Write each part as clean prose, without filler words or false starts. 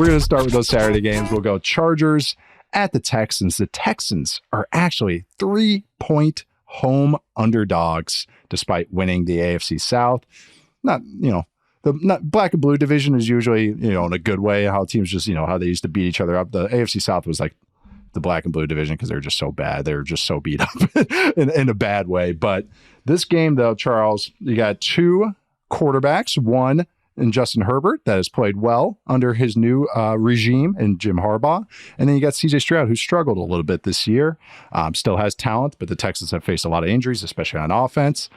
We're going to start with those Saturday games. We'll go Chargers at the Texans. The Texans are actually 3-point home underdogs despite winning the AFC South. Not black and blue division is usually, in a good way, how teams just, how they used to beat each other up. The AFC South was like the black and blue division because they're just so bad. They're just so beat up in a bad way. But this game, though, Charles, you got two quarterbacks, one in Justin Herbert that has played well under his new regime in Jim Harbaugh. And then you got CJ Stroud, who struggled a little bit this year, still has talent, but the Texans have faced a lot of injuries, especially on offense.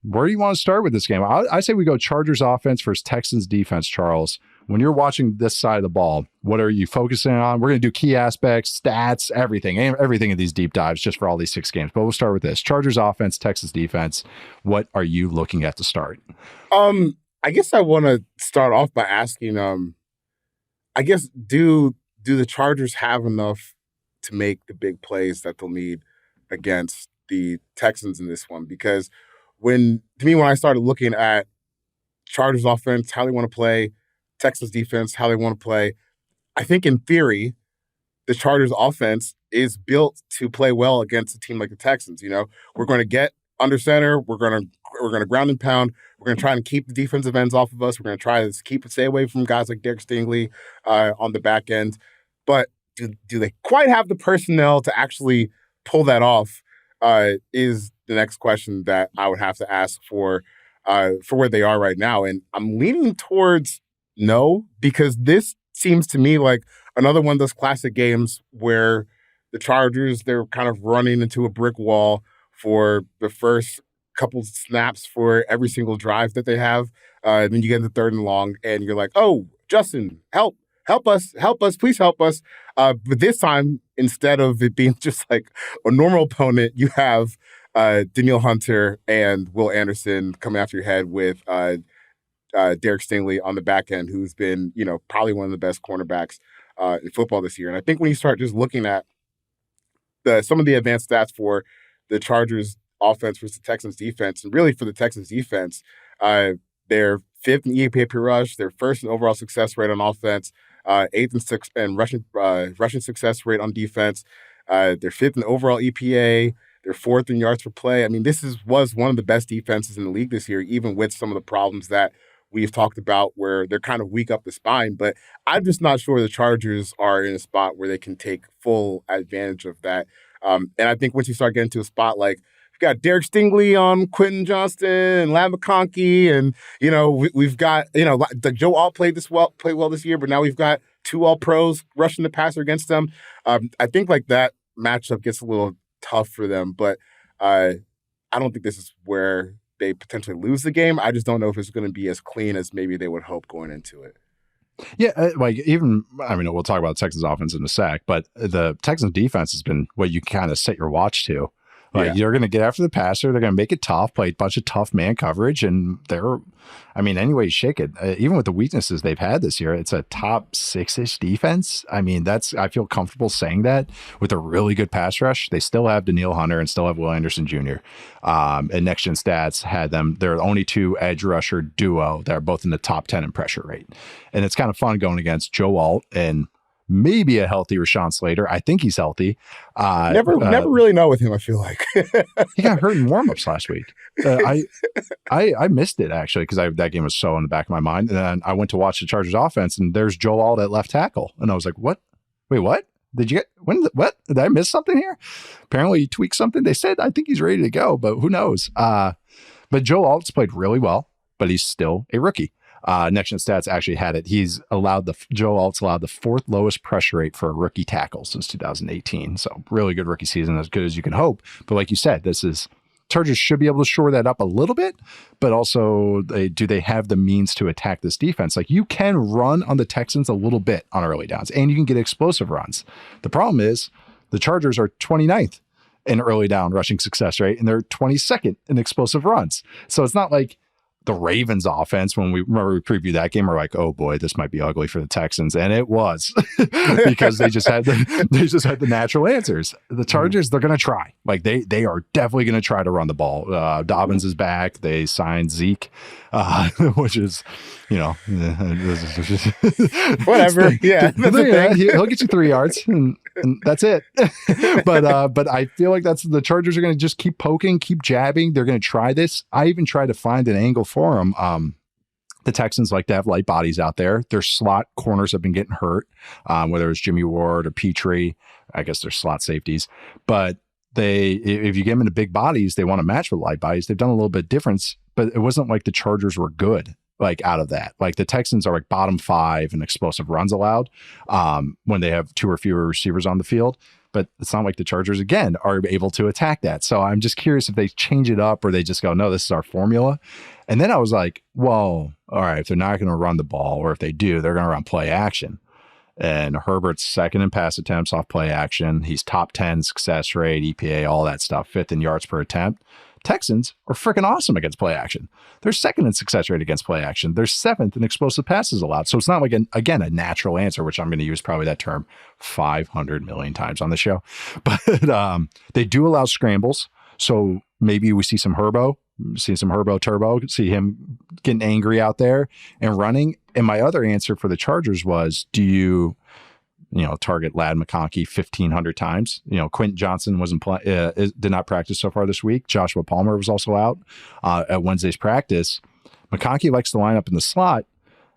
Where do you want to start with this game? I say we go Chargers offense versus Texans defense, Charles. When you're watching this side of the ball, what are you focusing on? We're going to do key aspects, stats, everything in these deep dives just for all these 6 games. But we'll start with this. Chargers offense, Texans defense. What are you looking at to start? I guess I want to start off by asking, I guess, do the Chargers have enough to make the big plays that they'll need against the Texans in this one? Because when I started looking at Chargers offense, how they want to play, Texans defense, how they want to play, I think in theory, the Chargers offense is built to play well against a team like the Texans. We're going to get under center. We're going to ground and pound. We're going to try and keep the defensive ends off of us. We're going to try to stay away from guys like Derek Stingley on the back end. But do they quite have the personnel to actually pull that off? Is the next question that I would have to ask for where they are right now. And I'm leaning towards no, because this seems to me like another one of those classic games where the Chargers, they're kind of running into a brick wall for the first couple snaps for every single drive that they have. Then you get into 3rd and long, and you're like, oh, Justin, help us, please help us. But this time, instead of it being just like a normal opponent, you have Danielle Hunter and Will Anderson coming after your head with Derek Stingley on the back end, who's been, probably one of the best cornerbacks in football this year. And I think when you start just looking at some of the advanced stats for the Chargers offense versus the Texans defense, and really for the Texans defense, they're 5th in EPA per rush, they're 1st in overall success rate on offense, 8th and 6th in rushing success rate on defense. They're 5th in overall EPA. They're 4th in yards per play. I mean, was one of the best defenses in the league this year, even with some of the problems that we've talked about where they're kind of weak up the spine. But I'm just not sure the Chargers are in a spot where they can take full advantage of that. And I think once you start getting to a spot like you've got Derek Stingley on Quentin Johnston and Ladd McConkey, and we've got like Joe Alt played well this year, but now we've got 2 All-Pros rushing the passer against them. I think like that matchup gets a little tough for them, but I don't think this is where they potentially lose the game. I just don't know if it's going to be as clean as maybe they would hope going into it. Yeah, we'll talk about the Texans offense in a sec, but the Texans defense has been what you kind of set your watch to. You're going to get after the passer. They're going to make it tough, play a bunch of tough man coverage. And any way you shake it, even with the weaknesses they've had this year, it's a top 6-ish defense. I feel comfortable saying that with a really good pass rush. They still have Danielle Hunter and still have Will Anderson Jr. And Next Gen Stats had them. They're the only 2 edge rusher duo that are both in the top 10 in pressure rate. And it's kind of fun going against Joe Alt and maybe a healthy Rashawn Slater. I think he's healthy. Never really know with him, I feel like. He got hurt in warmups last week. I missed it, actually, because that game was so in the back of my mind. And then I went to watch the Chargers offense, and there's Joe Alt at left tackle. And I was like, what? Wait, what? What? Did I miss something here? Apparently he tweaked something. They said, I think he's ready to go, but who knows? But Joe Alt's played really well, but he's still a rookie. Next Gen Stats actually had it. Joe Alt's allowed the 4th lowest pressure rate for a rookie tackle since 2018. So really good rookie season, as good as you can hope. But like you said, Chargers should be able to shore that up a little bit, but also do they have the means to attack this defense? Like, you can run on the Texans a little bit on early downs, and you can get explosive runs. The problem is the Chargers are 29th in early down rushing success rate, and they're 22nd in explosive runs. So it's not like the Ravens offense, when we previewed that game, we're like, oh boy, this might be ugly for the Texans. And it was because they just had the natural answers. The Chargers, they're going to try. Like they are definitely going to try to run the ball. Dobbins is back. They signed Zeke, which is, whatever. Yeah. He'll get you 3 yards and that's it. But I feel like the Chargers are going to just keep poking, keep jabbing. They're going to try this. I even tried to find an angle for them. The Texans like to have light bodies out there. Their slot corners have been getting hurt, whether it's Jimmy Ward or Petrie. I guess they're slot safeties. But if you get them into big bodies, they want to match with light bodies. They've done a little bit of difference, but it wasn't like the Chargers were good. Like out of that, like the Texans are like bottom 5 in explosive runs allowed when they have 2 or fewer receivers on the field. But it's not like the Chargers, again, are able to attack that. So I'm just curious if they change it up or they just go, no, this is our formula. And then I was like, well, all right, if they're not going to run the ball, or if they do, they're going to run play action. And Herbert's second in pass attempts off play action. He's top 10 success rate, EPA, all that stuff, 5th in yards per attempt. Texans are freaking awesome against play action. They're 2nd in success rate against play action. They're 7th in explosive passes allowed. So it's not like, a natural answer, which I'm going to use probably that term 500 million times on the show. But they do allow scrambles. So maybe we see some Herbo turbo, see him getting angry out there and running. And my other answer for the Chargers was, do you target Ladd McConkey 1,500 times? Quentin Johnson did not practice so far this week. Joshua Palmer was also out at Wednesday's practice. McConkey likes to line up in the slot.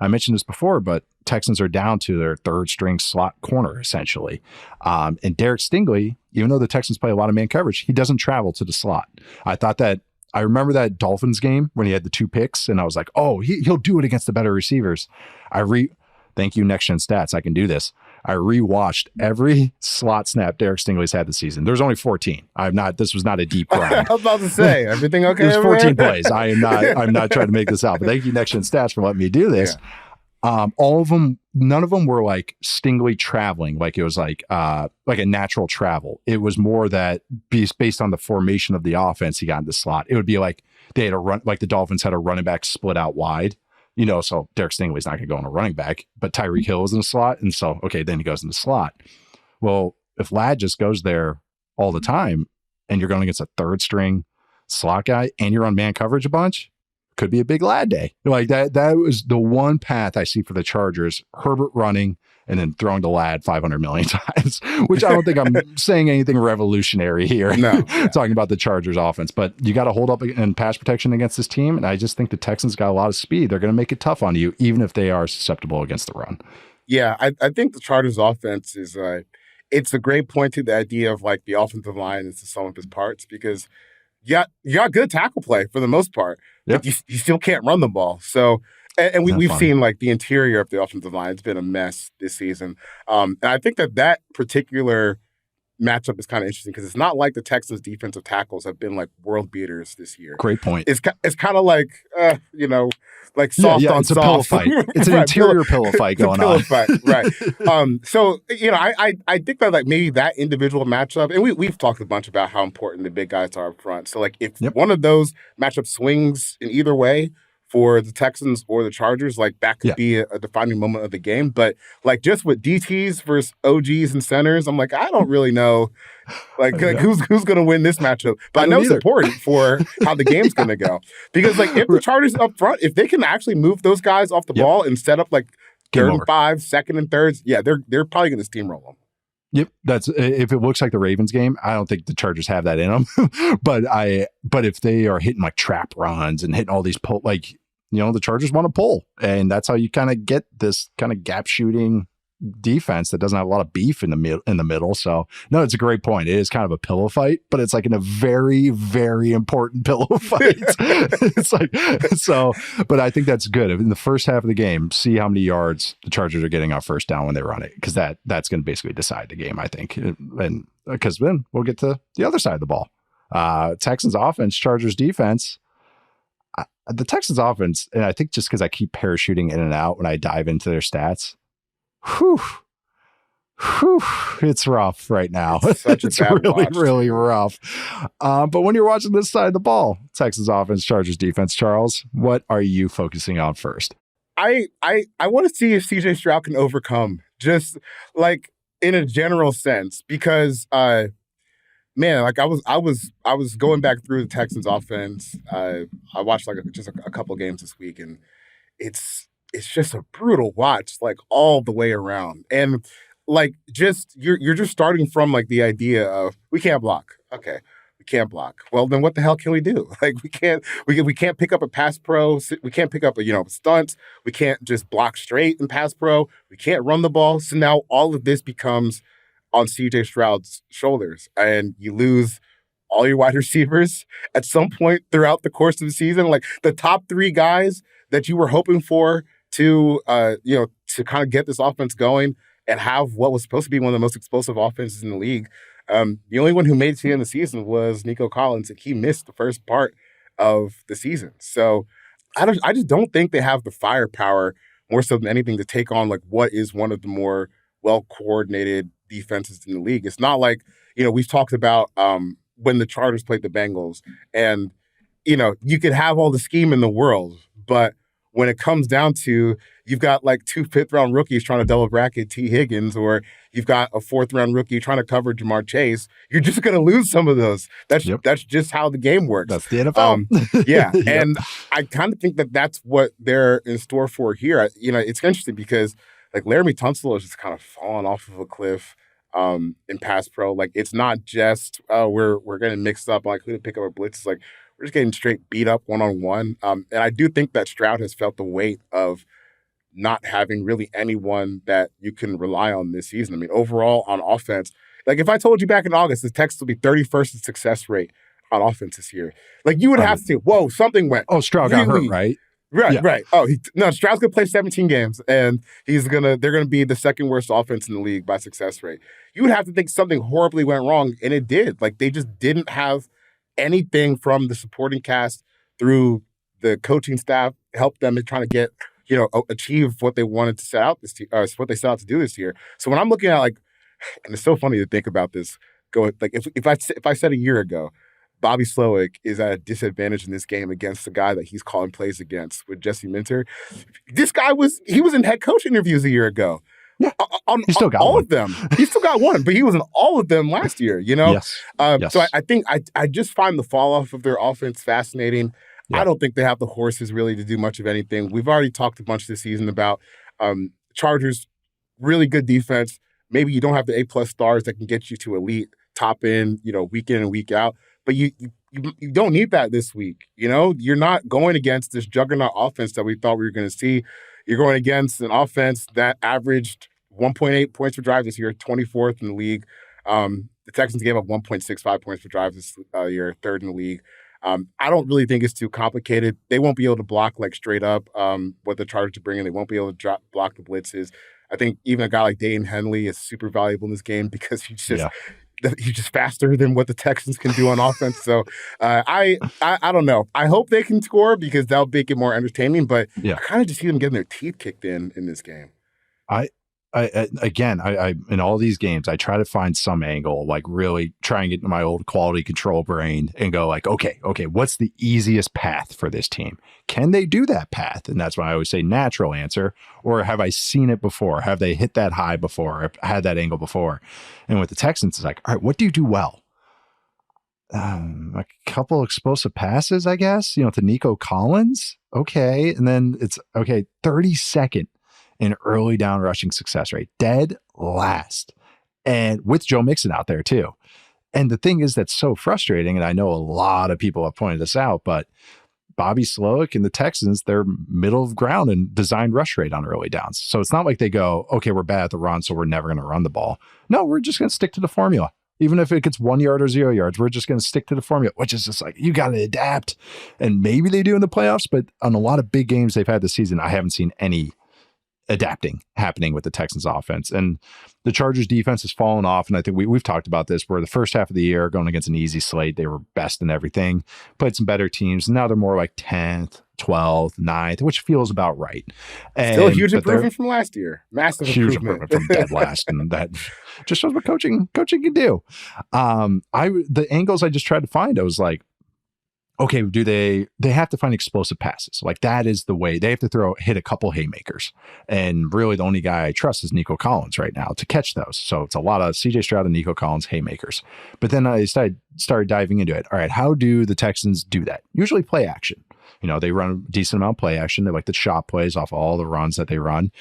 I mentioned this before, but Texans are down to their 3rd string slot corner, essentially. And Derek Stingley, even though the Texans play a lot of man coverage, he doesn't travel to the slot. I remember that Dolphins game when he had the 2 picks, and I was like, oh, he'll do it against the better receivers. Thank you, Next Gen Stats. I can do this. I rewatched every slot snap Derek Stingley's had this season. There's only 14. This was not a deep grind. I was about to say, everything okay? There's 14 plays. I'm not trying to make this out, but thank you, Next Gen Stats, for letting me do this. Yeah. All of them, none of them were like Stingley traveling. Like it was like a natural travel. It was more that based on the formation of the offense, he got in the slot. It would be like they had a run, like the Dolphins had a running back split out wide. So Derek Stingley's not going to go on a running back, but Tyreek Hill is in the slot. And so, okay, then he goes in the slot. Well, if Ladd just goes there all the time and you're going against a 3rd string slot guy and you're on man coverage a bunch, could be a big Ladd day. Like that was the one path I see for the Chargers: Herbert running and then throwing to Ladd 500 million times, which I don't think I'm saying anything revolutionary here. No. Talking about the Chargers offense, but you got to hold up in pass protection against this team. And I just think the Texans got a lot of speed. They're going to make it tough on you, even if they are susceptible against the run. Yeah, I think the Chargers offense is, it's a great point to the idea of like the offensive line is the sum of its parts, because you got good tackle play for the most part, but you still can't run the ball. So, and we've seen like the interior of the offensive line. It's been a mess this season. And I think that particular matchup is kind of interesting because it's not like the Texans defensive tackles have been like world beaters this year. Great point. It's kind of like, like soft on it's soft. A pillow fight. It's an interior pillow fight going on. Fight, right. So, I think that like maybe that individual matchup, and we've talked a bunch about how important the big guys are up front. So like if one of those matchups swings in either way for the Texans or the Chargers, like that could be a defining moment of the game. But like just with DTs versus OGs and centers, I'm like, I don't really know like who's going to win this matchup. But I know it's important for how the game's going to go. Because like if the Chargers up front, if they can actually move those guys off the ball and set up like 3rd and 5, 2nd and 3rds, they're probably going to steamroll them. Yep, that's if it looks like the Ravens game. I don't think the Chargers have that in them. but if they are hitting like trap runs and hitting all these the Chargers want to pull, and that's how you kind of get this kind of gap shooting defense that doesn't have a lot of beef in the middle. So no, it's a great point. It is kind of a pillow fight, but it's like in a very, very important pillow fight. It's like, so, but I think that's good. In the first half of the game, see how many yards the Chargers are getting on first down when they run it. Cause that's going to basically decide the game, I think. And because then we'll get to the other side of the ball. Texans offense, Chargers defense. The Texans offense, and I think just because I keep parachuting in and out when I dive into their stats, Whew, it's rough right now. It's such a It's bad really, watch. really rough. But when you're watching this side of the ball, Texans offense, Chargers defense, Charles, what are you focusing on first? I want to see if CJ Stroud can overcome, just like in a general sense, because man, like I was going back through the Texans offense. I watched like just a couple games this week, and it's just a brutal watch, like all the way around. And like just you're just starting from like the idea of we can't block. Okay. We can't block. Well, then what the hell can we do? Like we can't pick up a pass pro. We can't pick up a stunt. We can't just block straight in pass pro. We can't run the ball. So now all of this becomes on CJ Stroud's shoulders, and you lose all your wide receivers at some point throughout the course of the season. Like the top three guys that you were hoping for to to kind of get this offense going and have what was supposed to be one of the most explosive offenses in the league. The only one who made it to the end of the season was Nico Collins, and he missed the first part of the season. So I just don't think they have the firepower, more so than anything, to take on like what is one of the more well-coordinated defenses in the league. It's not like, we've talked about when the Chargers played the Bengals, and, you could have all the scheme in the world, but when it comes down to you've got like 2 fifth-round rookies trying to double bracket T. Higgins, or you've got a 4th-round rookie trying to cover Jamar Chase, you're just going to lose some of those. That's just how the game works. That's the NFL. Yeah, Yep. and I kind of think that that's what they're in store for here. It's interesting because like Laramie Tunsil is just kind of falling off of a cliff in pass pro. Like it's not just we're getting mixed up on like who to pick up our blitzes. Like we're just getting straight beat up one-on-one. And I do think that Stroud has felt the weight of not having really anyone that you can rely on this season. I mean, overall on offense, like if I told you back in August, the Texans will be 31st in success rate on offense this year, like you would have to say, whoa, something went. Oh, Stroud got hurt, right? Right. Oh, Stroud's gonna play 17 games, and they're gonna be the second worst offense in the league by success rate. You would have to think something horribly went wrong, and it did. Like they just didn't have anything from the supporting cast through the coaching staff help them in trying to get achieve what they wanted to set out what they set out to do this year. So when I'm looking at like, and it's so funny to think about this, going like if I said a year ago, Bobby Slowick is at a disadvantage in this game against the guy that he's calling plays against with Jesse Minter. This guy was in head coach interviews a year ago. Yeah, he still got all one. Of them. He still got one, but he was in all of them last year. Yes. Yes. So I think I just find the fall off of their offense fascinating. Yeah. I don't think they have the horses really to do much of anything. We've already talked a bunch this season about Chargers, really good defense. Maybe you don't have the A+ stars that can get you to elite top end, week in and week out. But you don't need that this week. You're not going against this juggernaut offense that we thought we were going to see. You're going against an offense that averaged 1.8 points per drive this year, 24th in the league. The Texans gave up 1.65 points per drive this year, 3rd in the league. I don't really think it's too complicated. They won't be able to block like straight up what the Chargers are bringing. They won't be able to block the blitzes. I think even a guy like Dayton Henley is super valuable in this game because he's just faster than what the Texans can do on offense. So I don't know. I hope they can score because that'll make it more entertaining. But I kind of just see them getting their teeth kicked in this game. I in all these games, I try to find some angle, like really try and get into my old quality control brain and go like, okay, what's the easiest path for this team? Can they do that path? And that's why I always say natural answer, or have I seen it before? Have they hit that high before? Or had that angle before? And with the Texans, it's like, all right, what do you do well? A couple explosive passes, I guess, to Nico Collins. Okay. And then it's 32nd in early down rushing success rate, dead last. And with Joe Mixon out there too. And the thing is that's so frustrating, and I know a lot of people have pointed this out, but Bobby Slowick and the Texans, they're middle of ground in designed rush rate on early downs. So it's not like they go, okay, we're bad at the run, so we're never going to run the ball. No, we're just going to stick to the formula. Even if it gets 1 yard or 0 yards, we're just going to stick to the formula, which is just like, you got to adapt. And maybe they do in the playoffs, but on a lot of big games they've had this season, I haven't seen any adapting happening with the Texans offense. And the Chargers defense has fallen off. And I think we've talked about this, where the first half of the year going against an easy slate, they were best in everything, played some better teams. And now they're more like 10th, 12th, 9th, which feels about right. Still a huge improvement from last year. Massive huge improvement from dead last, and that just shows what coaching can do. The angles I just tried to find, I was like, okay, do they have to find explosive passes? Like that is the way they have to hit a couple haymakers. And really the only guy I trust is Nico Collins right now to catch those. So it's a lot of CJ Stroud and Nico Collins haymakers. But then I started diving into it. All right, how do the Texans do that? Usually play action. They run a decent amount of play action. They like the shot plays off all the runs that they run.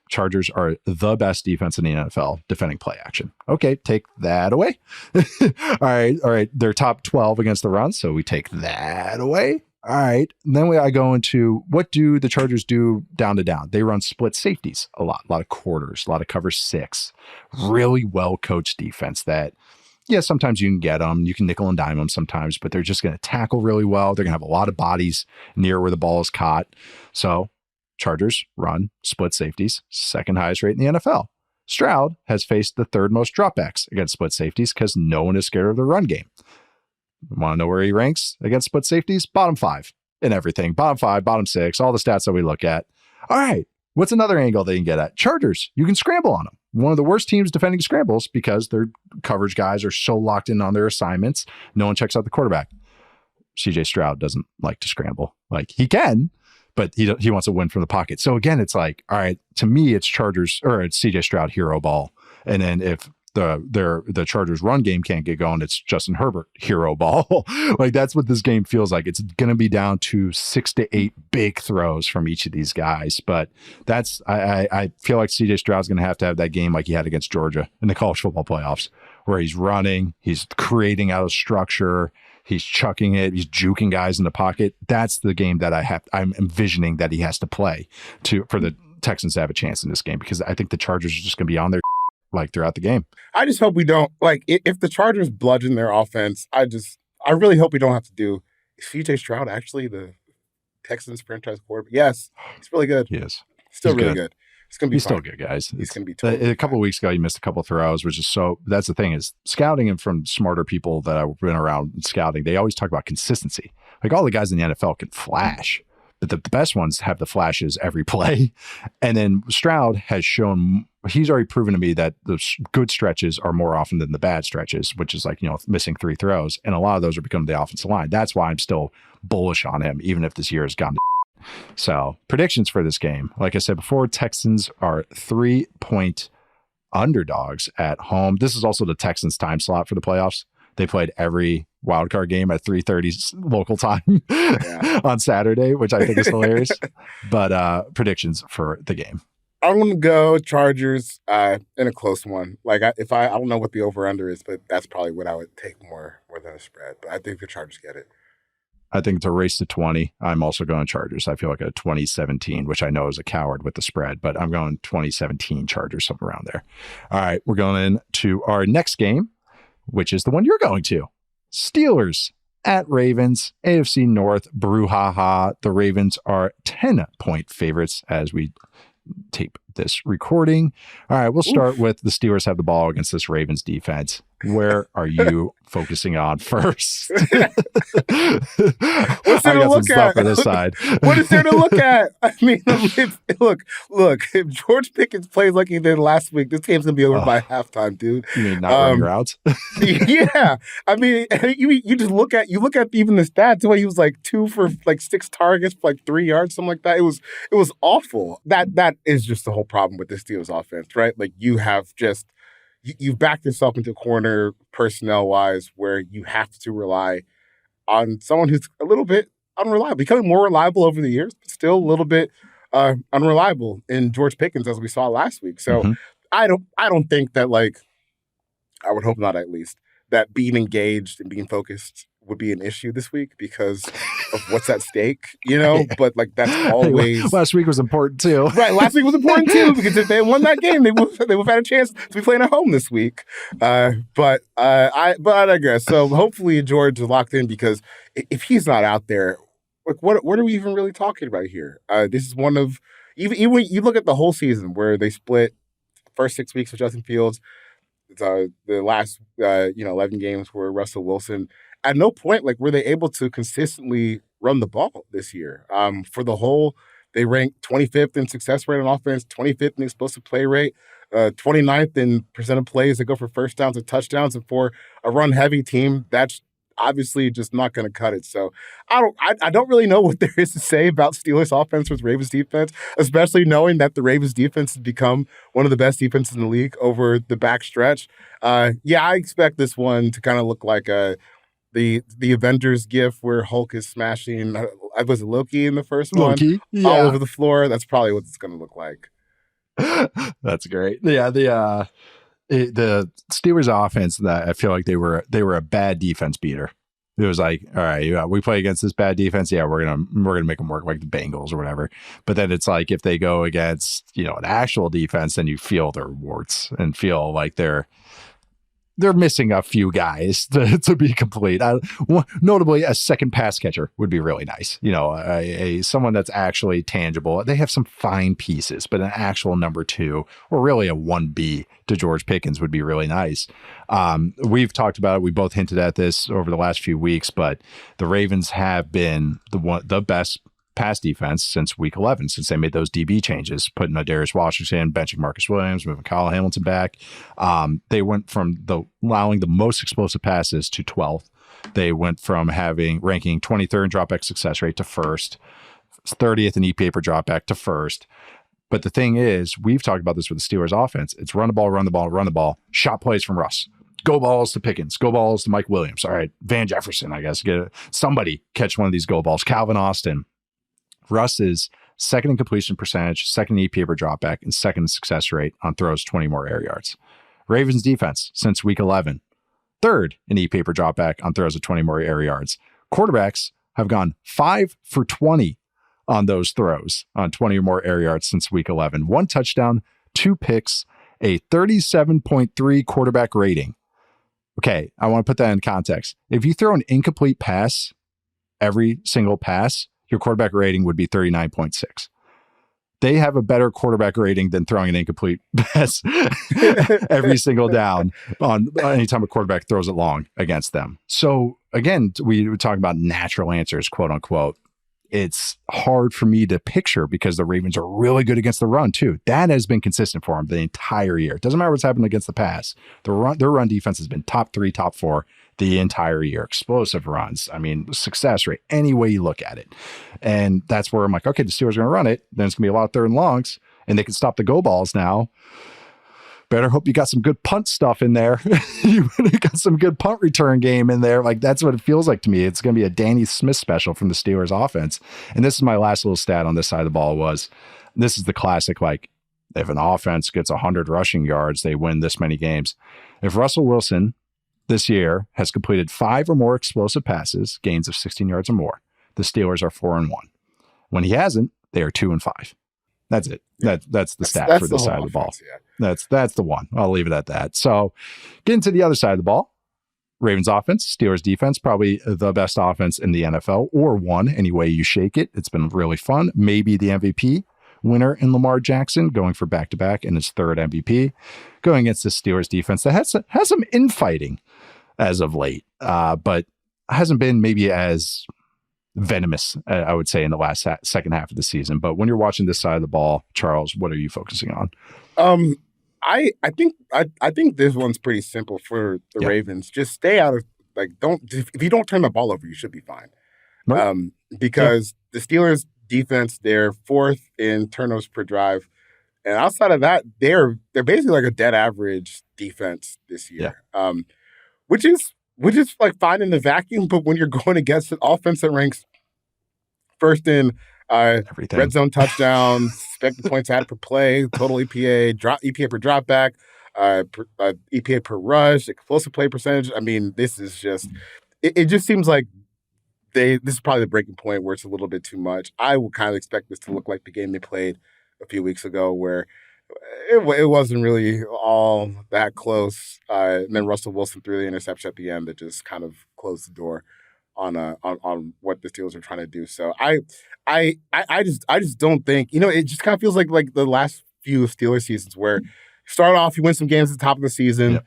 Chargers are the best defense in the NFL defending play action. Okay, take that away. All right. They're top 12 against the run, so we take that away. All right. Then I go into what do the Chargers do down to down? They run split safeties a lot of quarters, a lot of cover 6. Really well coached defense that, yeah, sometimes you can get them. You can nickel and dime them sometimes, but they're just going to tackle really well. They're going to have a lot of bodies near where the ball is caught. So Chargers run split safeties, second highest rate in the NFL. Stroud has faced the third most dropbacks against split safeties because no one is scared of the run game. Want to know where he ranks against split safeties? Bottom 5 in everything. Bottom 5, bottom 6, all the stats that we look at. All right. What's another angle they can get at? Chargers, you can scramble on them. One of the worst teams defending scrambles because their coverage guys are so locked in on their assignments. No one checks out the quarterback. CJ Stroud doesn't like to scramble. Like he can, but he wants to win from the pocket. So again, it's like, all right, to me, it's Chargers or it's CJ Stroud hero ball. And then if the Chargers run game can't get going, it's Justin Herbert hero ball. Like that's what this game feels like. It's going to be down to 6 to 8 big throws from each of these guys. But that's, I feel like CJ Stroud's going to have that game like he had against Georgia in the college football playoffs, where he's running, he's creating out of structure, he's chucking it, he's juking guys in the pocket. That's the game that I'm envisioning that he has to play for the Texans to have a chance in this game, because I think the Chargers are just going to be on their like throughout the game. I just hope we don't, like, if the Chargers bludgeon their offense, I really hope we don't have to do, is CJ Stroud actually the Texans franchise quarterback? Yes, he's really good. He is. Still really good. It's going to be He's fun. still good, guys. He's going to be totally a couple of weeks ago, he missed a couple of throws, which is that's the thing is scouting him from smarter people that I've been around scouting. They always talk about consistency. Like all the guys in the NFL can flash, but the best ones have the flashes every play. And then Stroud has shown, he's already proven to me that the good stretches are more often than the bad stretches, which is like, missing 3 throws. And a lot of those are becoming the offensive line. That's why I'm still bullish on him, even if this year has gone to So predictions for this game, like I said before, Texans are 3-point underdogs at home. This is also the Texans time slot for the playoffs. They played every wildcard game at 3:30 local time on Saturday, which I think is hilarious. But predictions for the game. I'm going to go Chargers in a close one. Like I don't know what the over-under is, but that's probably what I would take more than a spread. But I think the Chargers get it. I think it's a race to 20. I'm also going Chargers. I feel like a 2017, which I know is a coward with the spread, but I'm going 2017 Chargers, something around there. All right, we're going into our next game, which is the one you're going to. Steelers at Ravens, AFC North, brouhaha. The Ravens are 10-point favorites as we tape this recording. All right, we'll start with the Steelers have the ball against this Ravens defense. Where are you focusing on first? What's there to look at? For this side. What is there to look at? I mean, look. If George Pickens plays like he did last week, this game's gonna be over by halftime, dude. You mean not running routes? Yeah, I mean, you just look at even the stats. The way he was like 2 for like 6 targets for like 3 yards, something like that. It was awful. That is just the whole problem with the Steelers offense, right? Like you have just. You've backed yourself into a corner personnel-wise where you have to rely on someone who's a little bit unreliable, becoming more reliable over the years, but still a little bit unreliable in George Pickens, as we saw last week. So I don't think that, like, I would hope not at least, that being engaged and being focused would be an issue this week because of what's at stake, But like that's always last week was important too, right? Last week was important too because if they had won that game, they would have had a chance to be playing at home this week. But I digress. So hopefully George is locked in because if he's not out there, like what are we even really talking about here? This is one of even when you look at the whole season where they split first 6 weeks with Justin Fields. The last 11 games were Russell Wilson, at no point like were they able to consistently run the ball this year. For the whole, they ranked 25th in success rate on offense, 25th in explosive play rate, 29th in percent of plays that go for first downs and touchdowns. And for a run heavy team, that's obviously just not going to cut it. So I don't really know what there is to say about Steelers offense with Ravens defense, especially knowing that the Ravens defense has become one of the best defenses in the league over the back stretch. Yeah, I expect this one to kind of look like the Avengers gif where Hulk is smashing, was it Loki in the first one? Yeah. All over the floor. That's probably what it's going to look like. That's great. Yeah, the Steelers offense, that I feel like they were a bad defense beater. It was like, all right, yeah, we play against this bad defense. Yeah, we're gonna make them work like the Bengals or whatever. But then it's like if they go against an actual defense, then you feel their warts and feel like they're missing a few guys to be complete. Notably, a second pass catcher would be really nice. Someone that's actually tangible. They have some fine pieces, but an actual number 2 or really a 1B to George Pickens would be really nice. We've talked about it. We both hinted at this over the last few weeks, but the Ravens have been the best pass defense since week 11, since they made those DB changes, putting Darius Washington, benching Marcus Williams, moving Kyle Hamilton back. They went from allowing the most explosive passes to 12th. They went from ranking 23rd in dropback success rate to 1st, 30th in EPA per dropback to 1st. But the thing is, we've talked about this with the Steelers offense. It's run the ball, run the ball, run the ball. Shot plays from Russ. Go balls to Pickens. Go balls to Mike Williams. All right, Van Jefferson, I guess. Somebody catch one of these go balls. Calvin Austin. Russ is second in completion percentage, second in EPA per dropback, and second in success rate on throws 20 more air yards. Ravens defense since week 11, third in EPA per dropback on throws of 20 more air yards. Quarterbacks have gone 5 for 20 on those throws on 20 or more air yards since week 11. 1 touchdown, 2 picks, a 37.3 quarterback rating. Okay, I want to put that in context. If you throw an incomplete pass, every single pass, your quarterback rating would be 39.6. They have a better quarterback rating than throwing an incomplete pass every single down on anytime a quarterback throws it long against them. So again, we were talking about natural answers, quote unquote. It's hard for me to picture because the Ravens are really good against the run too. That has been consistent for them the entire year. It doesn't matter what's happened against the pass. Their run defense has been top 3, top 4 the entire year. Explosive runs. I mean, success rate, any way you look at it. And that's where I'm like, okay, the Steelers are going to run it. Then it's going to be a lot of third and longs and they can stop the go balls now. Better hope you got some good punt stuff in there. You got some good punt return game in there. Like that's what it feels like to me. It's going to be a Danny Smith special from the Steelers offense. And this is my last little stat on this side of the ball this is the classic, like if an offense gets 100 rushing yards, they win this many games. If Russell Wilson this year has completed 5 or more explosive passes, gains of 16 yards or more, the Steelers are 4-1. When he hasn't, they are 2-5. That's it. That's the stat for this side of the ball. Yeah. That's the one. I'll leave it at that. So getting to the other side of the ball, Ravens offense, Steelers defense, probably the best offense in the NFL or one, any way you shake it. It's been really fun. Maybe the MVP winner in Lamar Jackson going for back-to-back in his 3rd MVP, going against the Steelers defense that has some infighting as of late, but hasn't been maybe as venomous, I would say, in the last second half of the season. But when you're watching this side of the ball, Charles, what are you focusing on? I think this one's pretty simple for the Ravens. Just stay out of if you don't turn the ball over, you should be fine. Right. Because the Steelers defense, they're 4th in turnovers per drive, and outside of that, they're basically like a dead average defense this year. Yeah. Which is like fine in the vacuum, but when you're going against an offense that ranks 1st in red zone touchdowns, expected points added per play, total EPA, EPA per dropback, EPA per rush, explosive play percentage. I mean, this is just it just seems like this is probably the breaking point where it's a little bit too much. I would kind of expect this to look like the game they played a few weeks ago where it wasn't really all that close. And then Russell Wilson threw the interception at the end that just kind of closed the door on what the Steelers are trying to do. So I just don't think, it just kind of feels like the last few Steelers seasons where you start off, you win some games at the top of the season. Yep.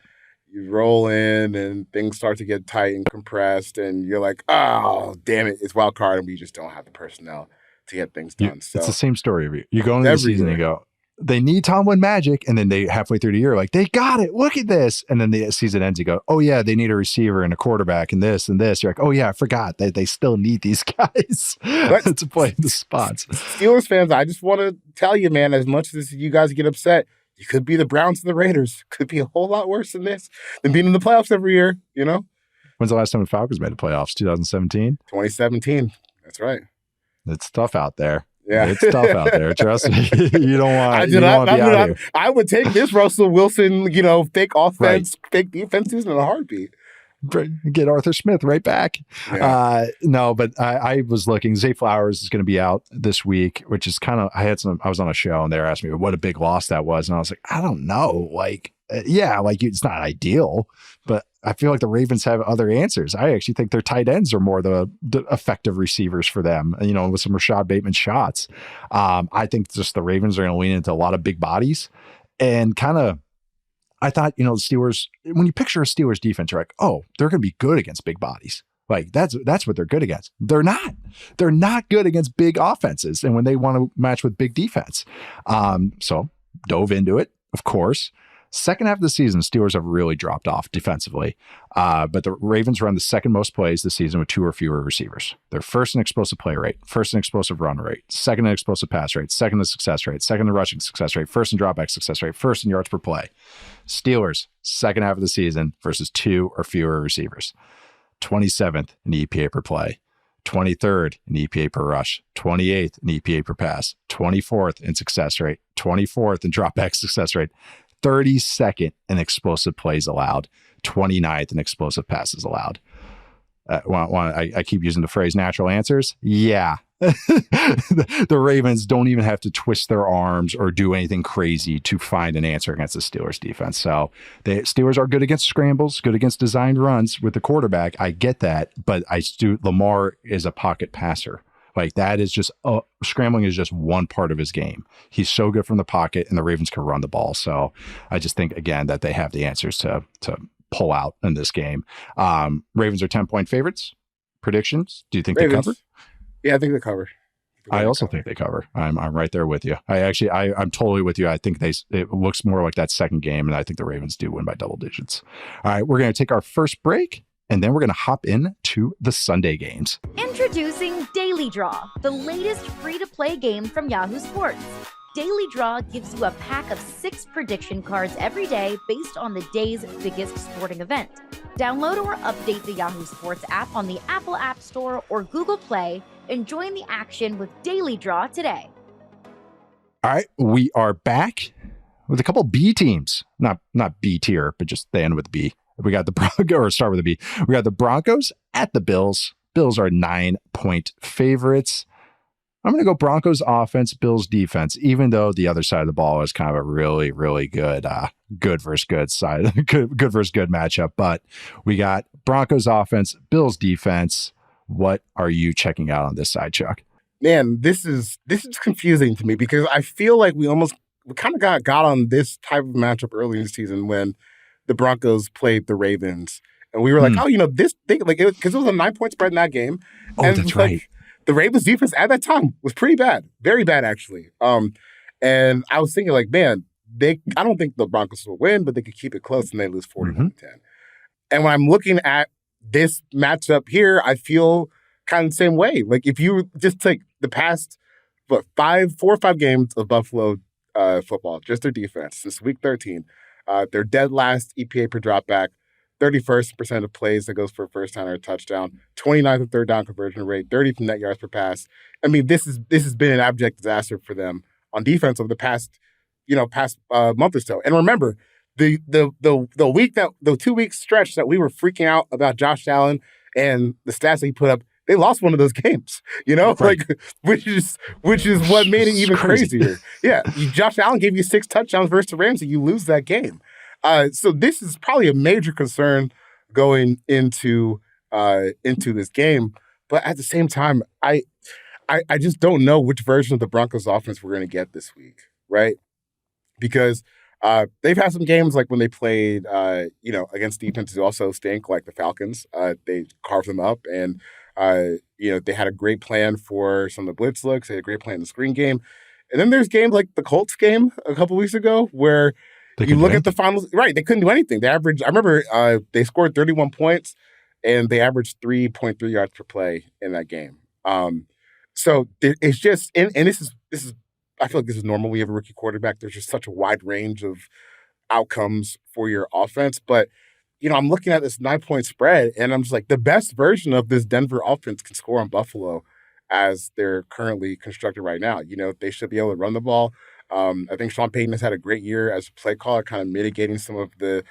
you roll in and things start to get tight and compressed, and you're like, oh, damn it, it's wild card, and we just don't have the personnel to get things done. It's the same story of you. You go into the season year. and you go, they need Tomlin magic, and then they halfway through the year, like, they got it. Look at this. And then the season ends, you go, oh yeah, they need a receiver and a quarterback and this and this. You're like, oh yeah, I forgot that they still need these guys to play the spots. Steelers fans, I just want to tell you, man, as much as you guys get upset, you could be the Browns and the Raiders. Could be a whole lot worse than this, than being in the playoffs every year, you know? When's the last time the Falcons made the playoffs? 2017? 2017. That's right. It's tough out there. Yeah, it's tough out there. Trust me. You don't want to be out here. I would take this Russell Wilson, fake offense, fake defense in a heartbeat. Get Arthur Smith right back. Yeah. No, but I was looking. Zay Flowers is going to be out this week, which is kind of, I was on a show and they were asking me what a big loss that was. And I was like, I don't know. It's not ideal, but I feel like the Ravens have other answers. I actually think their tight ends are more the effective receivers for them, with some Rashad Bateman shots. I think just the Ravens are going to lean into a lot of big bodies and kind of, I thought, the Steelers, when you picture a Steelers defense, you're like, oh, they're going to be good against big bodies. Like that's what they're good against. They're not. They're not good against big offenses. And when they want to match with big defense. So dove into it, of course. Second half of the season, the Steelers have really dropped off defensively. But the Ravens run the second most plays this season with 2 or fewer receivers. They're first in explosive play rate, first in explosive run rate, second in explosive pass rate, second in success rate, second in rushing success rate, first in dropback success rate, first in yards per play. Steelers, second half of the season versus 2 or fewer receivers. 27th in EPA per play, 23rd in EPA per rush, 28th in EPA per pass, 24th in success rate, 24th in dropback success rate, 32nd in explosive plays allowed, 29th in explosive passes allowed. I keep using the phrase natural answers. Yeah. The Ravens don't even have to twist their arms or do anything crazy to find an answer against the Steelers defense. So the Steelers are good against scrambles, good against designed runs with the quarterback. I get that, but Lamar is a pocket passer. Like that is just scrambling is just one part of his game. He's so good from the pocket, and the Ravens can run the ball. So I just think again that they have the answers to pull out in this game. Ravens are 10-point favorites. Predictions? Do you think Ravens. They cover? Yeah, I think they cover. I also think they cover. I'm right there with you. I'm totally with you. I think it looks more like that second game, and I think the Ravens do win by double digits. All right, we're going to take our first break. And then we're going to hop into the Sunday games. Introducing Daily Draw, the latest free-to-play game from Yahoo Sports. Daily Draw gives you a pack of 6 prediction cards every day based on the day's biggest sporting event. Download or update the Yahoo Sports app on the Apple App Store or Google Play and join the action with Daily Draw today. All right, we are back with a couple B teams. Not B tier, but just they end with B. We got the Broncos, or start with a B. We got the Broncos at the Bills. Bills are 9-point favorites. I'm going to go Broncos offense, Bills defense, even though the other side of the ball is kind of a really, really good, good versus good side, good versus good matchup. But we got Broncos offense, Bills defense. What are you checking out on this side, Chuck? Man, this is confusing to me because I feel like we kind of got on this type of matchup early in the season when the Broncos played the Ravens, and we were like, this thing, like, because it was a 9-point spread in that game. Oh, and that's right. The Ravens defense at that time was pretty bad, very bad actually. And I was thinking like, man, I don't think the Broncos will win, but they could keep it close and they lose 41-10. And when I'm looking at this matchup here, I feel kind of the same way. Like if you just take the past 4 or 5 games of Buffalo football, just their defense since week 13. They're dead last EPA per dropback, 31st% of plays that goes for a first down or a touchdown, 29th and third down conversion rate, 30th net yards per pass. I mean, this has been an abject disaster for them on defense over the past month or so. And remember, the 2-week stretch that we were freaking out about Josh Allen and the stats that he put up, they lost one of those games, right. Like which is what made it even crazier. Yeah, Josh Allen gave you 6 touchdowns versus the Rams, and you lose that game. So this is probably a major concern going into this game. But at the same time, I just don't know which version of the Broncos offense we're going to get this week, right? Because They've had some games like when they played, against defenses who also stink, like the Falcons. They carved them up, and they had a great plan for some of the blitz looks. They had a great plan in the screen game. And then there's games like the Colts game a couple weeks ago where you look at the finals, right? They couldn't do anything. They averaged, I remember they scored 31 points and they averaged 3.3 yards per play in that game. So it's just, and this is, I feel like this is normal. We have a rookie quarterback. There's just such a wide range of outcomes for your offense. But, I'm looking at this 9-point spread and I'm just like, the best version of this Denver offense can score on Buffalo as they're currently constructed right now. They should be able to run the ball. I think Sean Payton has had a great year as a play caller, kind of mitigating some of the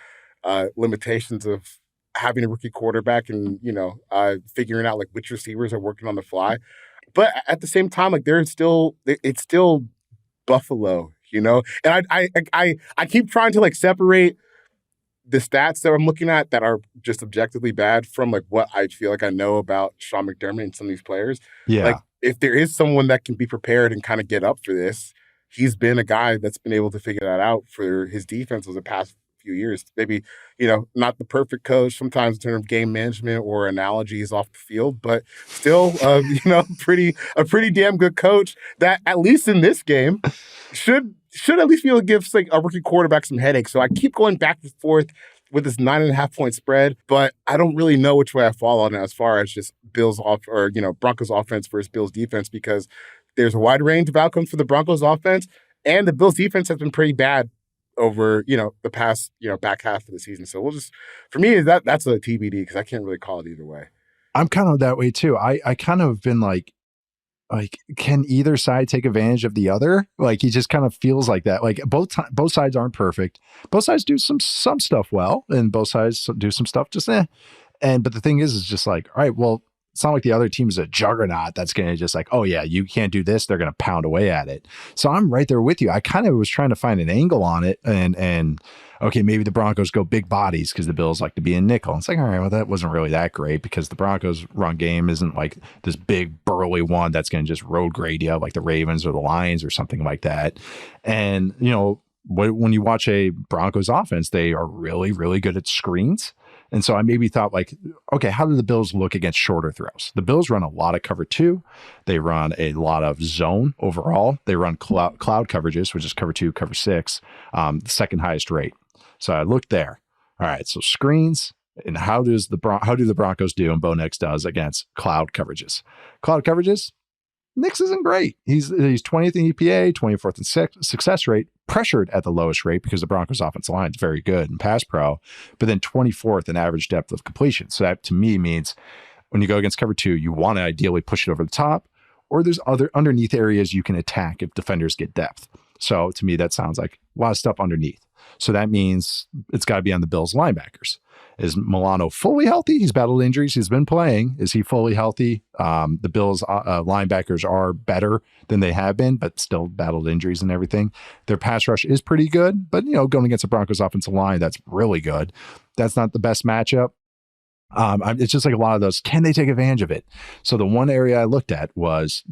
limitations of having a rookie quarterback and, figuring out like which receivers are working on the fly. But at the same time, like it's still Buffalo, and I keep trying to like separate the stats that I'm looking at that are just objectively bad from like what I feel like I know about Sean McDermott and some of these players. Yeah. Like if there is someone that can be prepared and kind of get up for this, he's been a guy that's been able to figure that out for his defense over the past few years. Maybe, not the perfect coach sometimes in terms of game management or analogies off the field, but still, a pretty damn good coach that at least in this game should at least be able to give like a rookie quarterback some headaches. So I keep going back and forth with this 9.5-point spread, but I don't really know which way I fall on it as far as just Broncos offense versus Bills defense, because there's a wide range of outcomes for the Broncos offense, and the Bills defense has been pretty bad over, the past, back half of the season. So for me, that's a TBD because I can't really call it either way. I'm kind of that way too. I kind of been like, can either side take advantage of the other? Like, he just kind of feels like that. Like both sides aren't perfect. Both sides do some stuff well, and both sides do some stuff just but the thing is just like, all right, well, it's not like the other team is a juggernaut that's going to just like, oh yeah, you can't do this. They're going to pound away at it. So I'm right there with you. I kind of was trying to find an angle on it and okay, maybe the Broncos go big bodies because the Bills like to be in nickel. It's like, all right, well, that wasn't really that great because the Broncos run game isn't like this big burly one that's going to just road grade you like the Ravens or the Lions or something like that. And, when you watch a Broncos offense, they are really, really good at screens. And so I maybe thought like, okay, how do the Bills look against shorter throws? The Bills run a lot of cover 2. They run a lot of zone overall. They run cloud coverages, which is cover 2, cover 6, the second highest rate. So I looked there. All right, so screens, and how do the Broncos do, and Bo Nix does against cloud coverages? Cloud coverages, Nix isn't great. He's 20th in EPA, 24th in success rate, pressured at the lowest rate because the Broncos offensive line is very good in pass pro, but then 24th in average depth of completion. So that to me means when you go against cover 2, you want to ideally push it over the top, or there's other underneath areas you can attack if defenders get depth. So to me, that sounds like a lot of stuff underneath. So that means it's got to be on the Bills linebackers. Is Milano fully healthy? He's battled injuries. He's been playing. Is he fully healthy? The Bills linebackers are better than they have been, but still battled injuries and everything. Their pass rush is pretty good, but going against the Broncos offensive line, that's really good. That's not the best matchup. It's just like a lot of those. Can they take advantage of it? So the one area I looked at was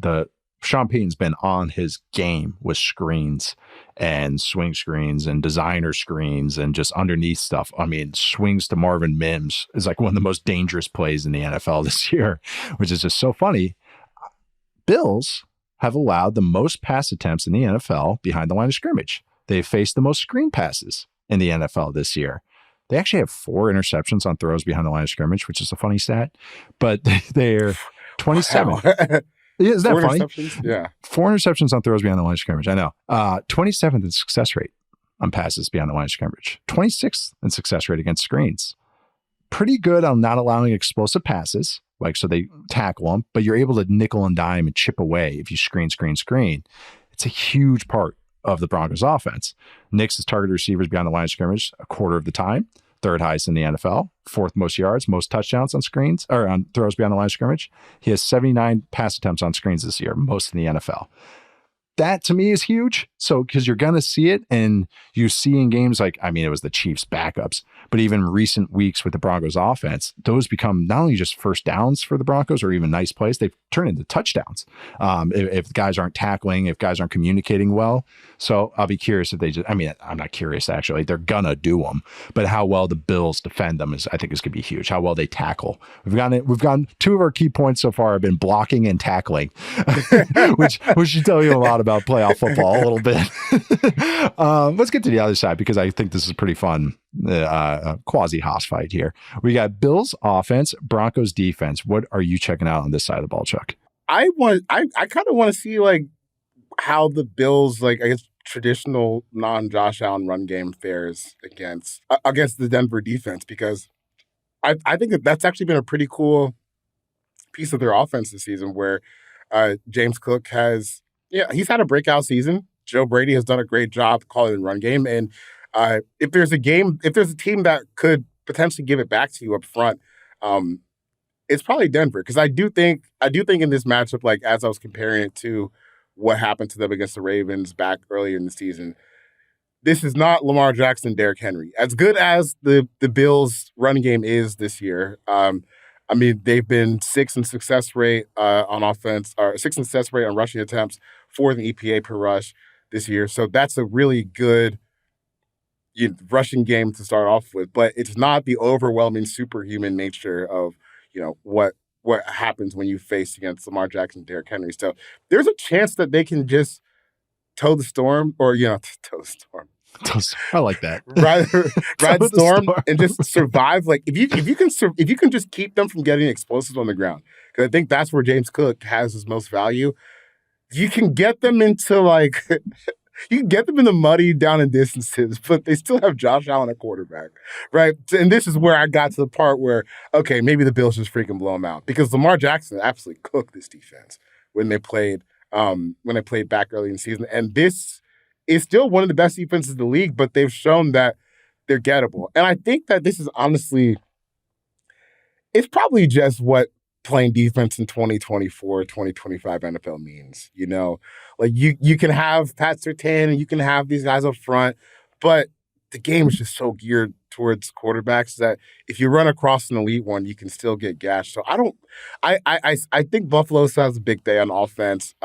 Sean Payton's been on his game with screens and swing screens and designer screens and just underneath stuff. I mean, swings to Marvin Mims is like one of the most dangerous plays in the NFL this year, which is just so funny. Bills have allowed the most pass attempts in the NFL behind the line of scrimmage. They've faced the most screen passes in the NFL this year. They actually have 4 interceptions on throws behind the line of scrimmage, which is a funny stat, but they're 27. Wow. Yeah, is that 4 funny? Yeah. 4 interceptions on throws beyond the line of scrimmage. I know. 27th in success rate on passes beyond the line of scrimmage. 26th in success rate against screens. Pretty good on not allowing explosive passes, so they tackle them, but you're able to nickel and dime and chip away if you screen. It's a huge part of the Broncos offense. Nix has targeted receivers beyond the line of scrimmage a quarter of the time. 3rd highest in the NFL, 4th most yards, most touchdowns on screens or on throws beyond the line of scrimmage. He has 79 pass attempts on screens this year, most in the NFL. that to me is huge. So, because you're going to see it, and you see in games like, I mean, it was the Chiefs backups, but even recent weeks with the Broncos offense, those become not only just first downs for the Broncos or even nice plays, they've turned into touchdowns. If guys aren't tackling, if guys aren't communicating well. So I'll be curious if they just, I mean, I'm not curious actually, they're going to do them, but how well the Bills defend them I think is going to be huge. How well they tackle. We've gotten two of our key points so far have been blocking and tackling, which should tell you a lot about playoff football a little bit. Let's get to the other side, because I think this is a pretty fun quasi-Haas fight here. We got Bills offense, Broncos defense. What are you checking out on this side of the ball, Chuck? I kind of want to see like how the Bills, like I guess traditional non-Josh Allen run game fares against the Denver defense, because I think that's actually been a pretty cool piece of their offense this season, where James Cook he's had a breakout season. Joe Brady has done a great job calling the run game. And if there's a team that could potentially give it back to you up front, it's probably Denver. Because I do think in this matchup, like as I was comparing it to what happened to them against the Ravens back earlier in the season, this is not Lamar Jackson, Derrick Henry. As good as the Bills' run game is this year, I mean, they've been 6th in success rate on offense, or 6th in success rate on rushing attempts, 4th in EPA per rush this year. So that's a really good rushing game to start off with. But it's not the overwhelming superhuman nature of, what happens when you face against Lamar Jackson, Derrick Henry. So there's a chance that they can just toe the storm, or, toe the storm. I like that. Ride the storm and just survive. Like if you can just keep them from getting explosives on the ground, because I think that's where James Cook has his most value. You can get them into you can get them in the muddy down and distances, but they still have Josh Allen at quarterback, right? And this is where I got to the part where, okay, maybe the Bills just freaking blow them out, because Lamar Jackson absolutely cooked this defense when they played back early in the season, and this is still one of the best defenses in the league, but they've shown that they're gettable. And I think that this is honestly, it's probably just what playing defense in 2024, 2025 NFL means, Like you can have Pat Surtain and you can have these guys up front, but the game is just so geared towards quarterbacks that if you run across an elite one, you can still get gashed. So I think Buffalo still has a big day on offense.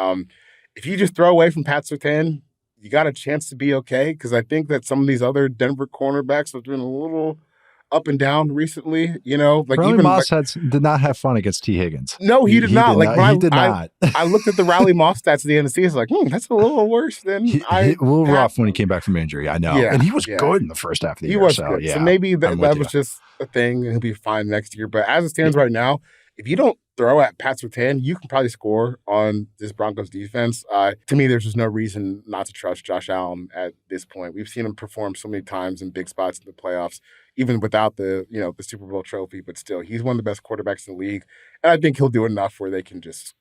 If you just throw away from Pat Surtain, you got a chance to be okay, because I think that some of these other Denver cornerbacks have been a little up and down recently, like Riley even Moss did not have fun against T. Higgins. No, he did not. He did not. I looked at the Riley Moss stats at the end of the season, like, that's a little worse than a little rough when he came back from injury. I know, and he was good in the first half of the year. He was good. Yeah, so maybe that was just a thing, and he'll be fine next year. But as it stands right now, if you don't throw at Pat Surtain, you can probably score on this Broncos defense. To me, there's just no reason not to trust Josh Allen at this point. We've seen him perform so many times in big spots in the playoffs, even without the Super Bowl trophy, but still, he's one of the best quarterbacks in the league. And I think he'll do enough where they can just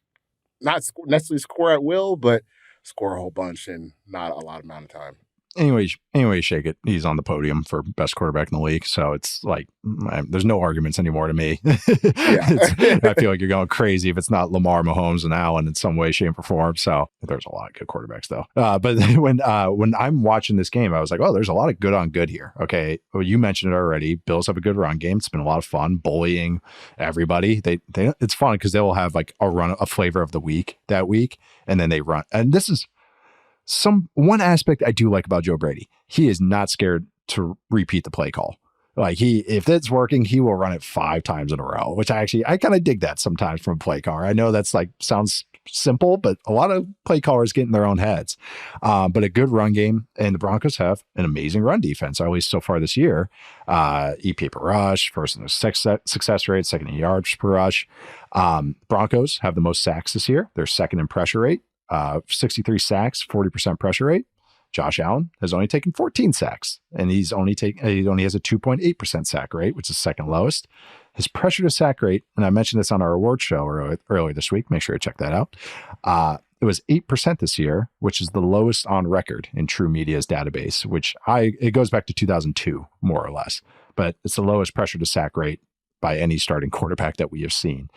not necessarily score at will, but score a whole bunch in not a lot amount of time. Anyway, shake it. He's on the podium for best quarterback in the league. So it's like, there's no arguments anymore to me. I feel like you're going crazy if it's not Lamar, Mahomes, and Allen in some way, shape, or form. So there's a lot of good quarterbacks though. But when I'm watching this game, I was like, oh, there's a lot of good on good here. Okay. Well, you mentioned it already. Bills have a good run game. It's been a lot of fun bullying everybody. It's fun because they will have like a flavor of the week that week. And then they run. And this is one aspect I do like about Joe Brady. He is not scared to repeat the play call. Like if it's working, he will run it 5 times in a row, which I kind of dig that sometimes from a play caller. I know that's sounds simple, but a lot of play callers get in their own heads. But a good run game, and the Broncos have an amazing run defense, or at least so far this year. EPA per rush, first in their success rate, second in yards per rush. Broncos have the most sacks this year. They're second in pressure rate. 63 sacks, 40% pressure rate. Josh Allen has only taken 14 sacks, and he only has a 2.8% sack rate, which is second lowest. His pressure to sack rate, and I mentioned this on our award show earlier this week. Make sure to check that out. It was 8% this year, which is the lowest on record in True Media's database, it goes back to 2002, more or less. But it's the lowest pressure to sack rate by any starting quarterback that we have seen.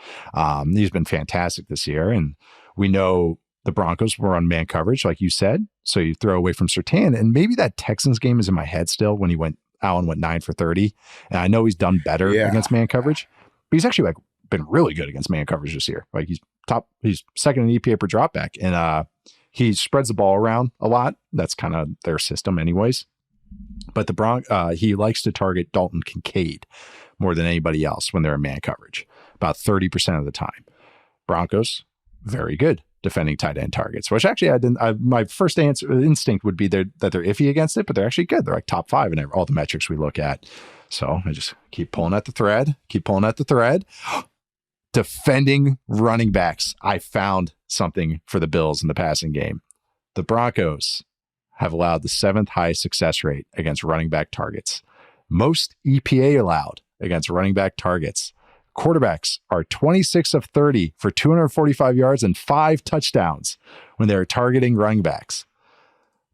He's been fantastic this year, and we know The Broncos were on man coverage, like you said. So you throw away from Surtain. And maybe that Texans game is in my head still when Allen went 9 for 30. And I know he's done better against man coverage, but he's actually been really good against man coverage this year. Like he's second in EPA per dropback. And he spreads the ball around a lot. That's kind of their system anyways. But he likes to target Dalton Kincaid more than anybody else when they're in man coverage, about 30% of the time. Broncos, very good defending tight end targets, which actually my first instinct would be that they're iffy against it, but they're actually good. They're like top 5 in all the metrics we look at. So I just keep pulling at the thread. Defending running backs. I found something for the Bills in the passing game. The Broncos have allowed the 7th highest success rate against running back targets. Most EPA allowed against running back targets. Quarterbacks are 26 of 30 for 245 yards and 5 touchdowns when they're targeting running backs.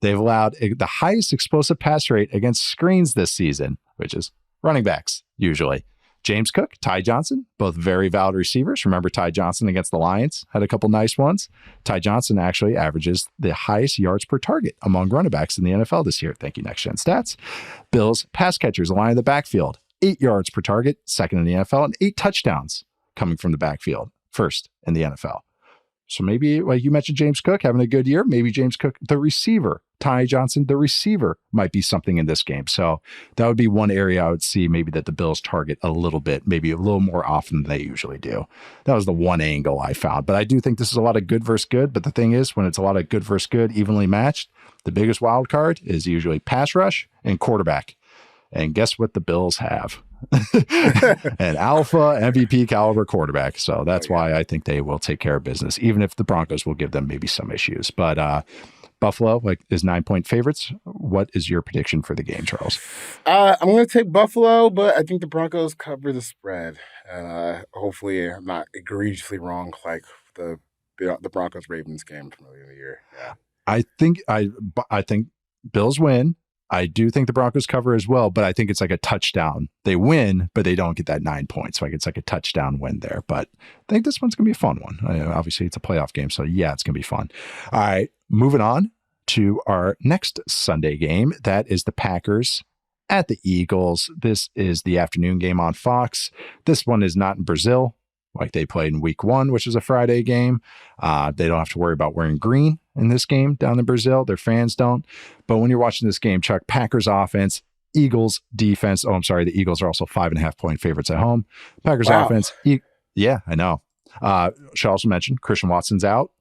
They've allowed the highest explosive pass rate against screens this season, which is running backs usually. James Cook, Ty Johnson, both very valid receivers. Remember Ty Johnson against the Lions had a couple nice ones. Ty Johnson actually averages the highest yards per target among running backs in the NFL this year. Thank you, Next Gen Stats. Bills pass catchers line in the backfield, 8 yards per target, second in the NFL, and 8 touchdowns coming from the backfield, first in the NFL. So maybe, like you mentioned, James Cook having a good year. Maybe James Cook, the receiver, Ty Johnson, the receiver, might be something in this game. So that would be one area I would see maybe that the Bills target a little bit, maybe a little more often than they usually do. That was the one angle I found. But I do think this is a lot of good versus good. But the thing is, when it's a lot of good versus good, evenly matched, the biggest wild card is usually pass rush and quarterback. And guess what the Bills have? An alpha MVP caliber quarterback. So that's why I think they will take care of business, even if the Broncos will give them maybe some issues. But Buffalo is 9-point favorites. What is your prediction for the game, Charles? I'm going to take Buffalo, but I think the Broncos cover the spread. Hopefully I'm not egregiously wrong like the Broncos Ravens game from earlier in the year. Yeah. I think Bills win. I do think the Broncos cover as well, but I think it's like a touchdown. They win, but they don't get that 9 points. So it's like a touchdown win there. But I think this one's going to be a fun one. Obviously, it's a playoff game, so yeah, it's going to be fun. All right, moving on to our next Sunday game. That is the Packers at the Eagles. This is the afternoon game on Fox. This one is not in Brazil like they played in week 1, which is a Friday game. They don't have to worry about wearing green in this game down in Brazil. Their fans don't. But when you're watching this game, Chuck, Packers offense, Eagles defense. Oh, I'm sorry. The Eagles are also 5.5-point favorites at home. Packers offense. Yeah, I know. Should also mention Christian Watson's out.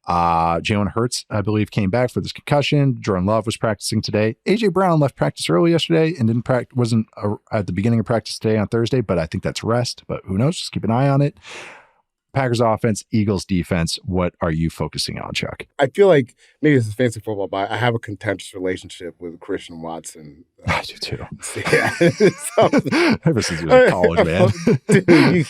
Jalen Hurts, I believe, came back for this concussion. Jordan Love was practicing today. AJ Brown left practice early yesterday and wasn't at the beginning of practice today on Thursday, but I think that's rest. But who knows? Just keep an eye on it. Packers offense, Eagles defense. What are you focusing on, Chuck? I feel like maybe this is fancy football, but I have a contentious relationship with Christian Watson. I do too. Yeah. Ever since he was in college, man. Dude,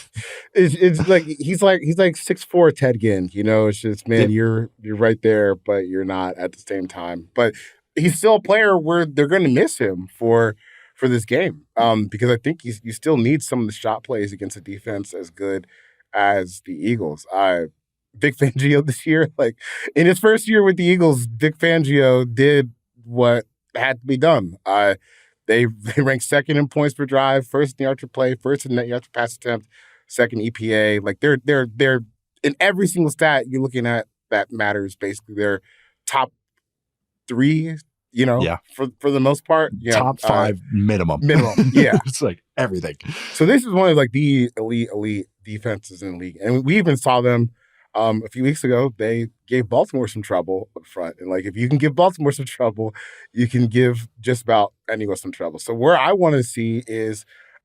it's like he's like 6'4" Ted Ginn. You know, it's just, man, you're right there, but you're not at the same time. But he's still a player where they're going to miss him for this game, because I think you still need some of the shot plays against a defense as good as the Eagles. Vic Fangio this year, like in his first year with the Eagles, Vic Fangio did what had to be done. They ranked second in points per drive, first in yards per play, first in net yards per pass attempt, second EPA. Like they're in every single stat you're looking at that matters. Basically, they're top 3. You know, for the most part, top 5 minimum. Yeah, it's like everything. So this is one of like the elite defenses in the league, and we even saw them a few weeks ago. They gave Baltimore some trouble up front, and like if you can give Baltimore some trouble, you can give just about anyone some trouble. So where I want to see is,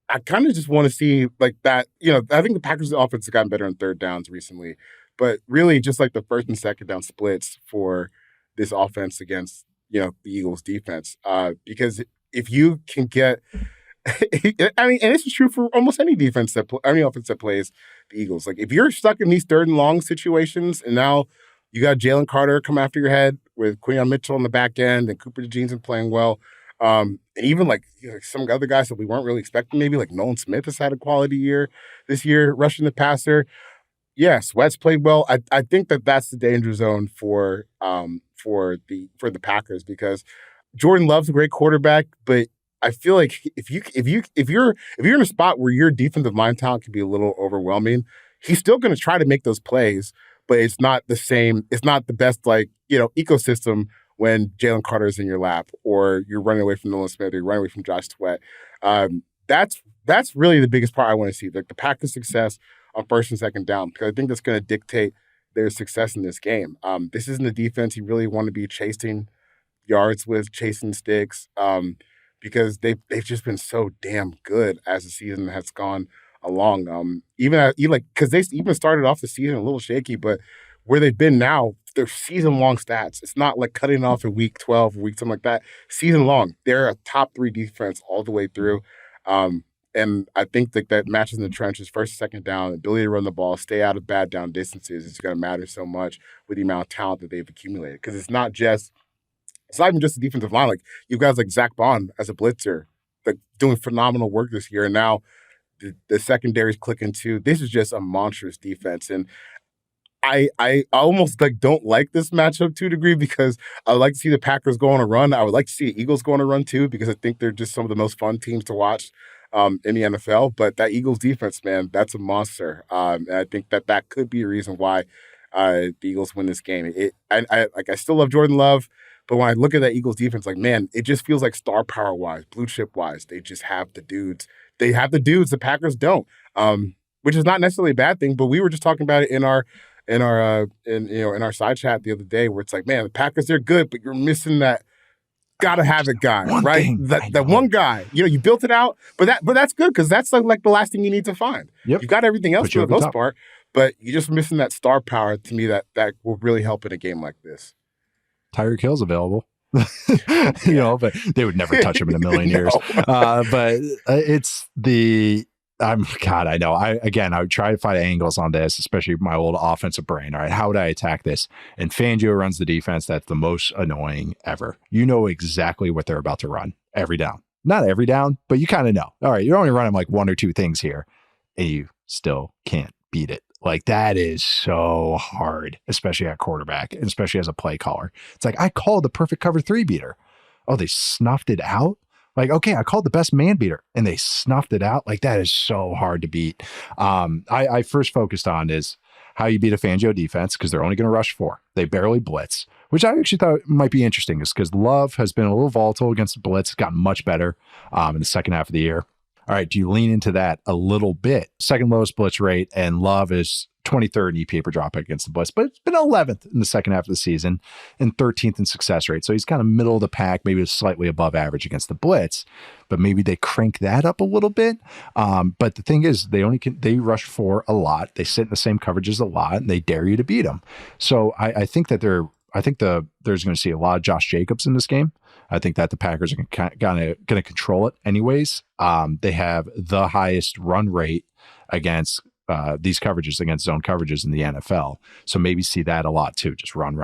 I kind of just want to see like that. You know, I think the Packers' offense has gotten better on third downs recently, but really just like the first and second down splits for this offense against the Eagles defense, because if you can get, I mean, and this is true for almost any defense any offense that plays the Eagles. Like if you're stuck in these third and long situations, and now you got Jalen Carter come after your head with Quinyon Mitchell on the back end and Cooper DeJean's playing well, and even like some other guys that we weren't really expecting, maybe like Nolan Smith has had a quality year this year rushing the passer. Yeah, Sweat's played well. I think that's the danger zone for the Packers, because Jordan Love's a great quarterback, but I feel like if you're in a spot where your defensive line talent can be a little overwhelming, he's still going to try to make those plays, but it's not the same. It's not the best ecosystem when Jalen Carter's in your lap, or you're running away from Nolan Smith, or you're running away from Josh Sweat. That's really the biggest part I want to see, like the Packers' success on first and second down, because I think that's going to dictate their success in this game. This isn't a defense you really want to be chasing yards with, chasing sticks, because they've just been so damn good as the season has gone along. Because they even started off the season a little shaky, but where they've been now, they're season-long stats. It's not like cutting off in week 12 or week something like that. Season-long, they're a top 3 defense all the way through. And I think that matches in the trenches, first and second down, ability to run the ball, stay out of bad down distances is going to matter so much with the amount of talent that they've accumulated. Because it's not even just the defensive line. Like, you guys like Zach Bond as a blitzer, like doing phenomenal work this year. And now the secondary's clicking too. This is just a monstrous defense. And I almost don't like this matchup to a degree, because I would like to see the Packers go on a run. I would like to see the Eagles go on a run too, because I think they're just some of the most fun teams to watch in the NFL. But that Eagles defense, man, that's a monster. And I think that could be a reason why the Eagles win this game. I still love Jordan Love, but when I look at that Eagles defense, man, it just feels like star power wise, blue chip wise, they just have the dudes. They have the dudes the Packers don't, which is not necessarily a bad thing. But we were just talking about it in our side chat the other day, where it's like, man, the Packers, they're good, but you're missing that gotta have it guy, right? That one guy. You built it out, but that's good, because that's like the last thing you need to find. Yep. You got everything else for the most part, but you're just missing that star power to me that will really help in a game like this. Tyreek Hill's available. But they would never touch him in a million years. But it's the I know. I would try to find angles on this, especially my old offensive brain. All right, how would I attack this? And Fangio runs the defense that's the most annoying ever. You know exactly what they're about to run every down. Not every down, but you kind of know. All right, you're only running like 1 or 2 things here, and you still can't beat it. Like, that is so hard, especially at quarterback, and especially as a play caller. It's like, I called the perfect cover 3 beater. Oh, they snuffed it out? Like, okay, I called the best man beater and they snuffed it out. Like, that is so hard to beat. I first focused on is how you beat a Fangio defense, because they're only going to rush 4. They barely blitz, which I actually thought might be interesting, is because Love has been a little volatile against the blitz, gotten much better in the second half of the year. All right, do you lean into that a little bit? Second lowest blitz rate, and Love is 23rd in EPA per drop against the blitz, but it's been 11th in the second half of the season and 13th in success rate. So he's kind of middle of the pack, maybe slightly above average against the blitz, but maybe they crank that up a little bit. But the thing is, they rush 4 a lot. They sit in the same coverages a lot, and they dare you to beat them. So I think that there's going to see a lot of Josh Jacobs in this game. I think that the Packers are going to control it anyways. They have the highest run rate against these coverages, against zone coverages in the NFL. So maybe see that a lot too. Just run.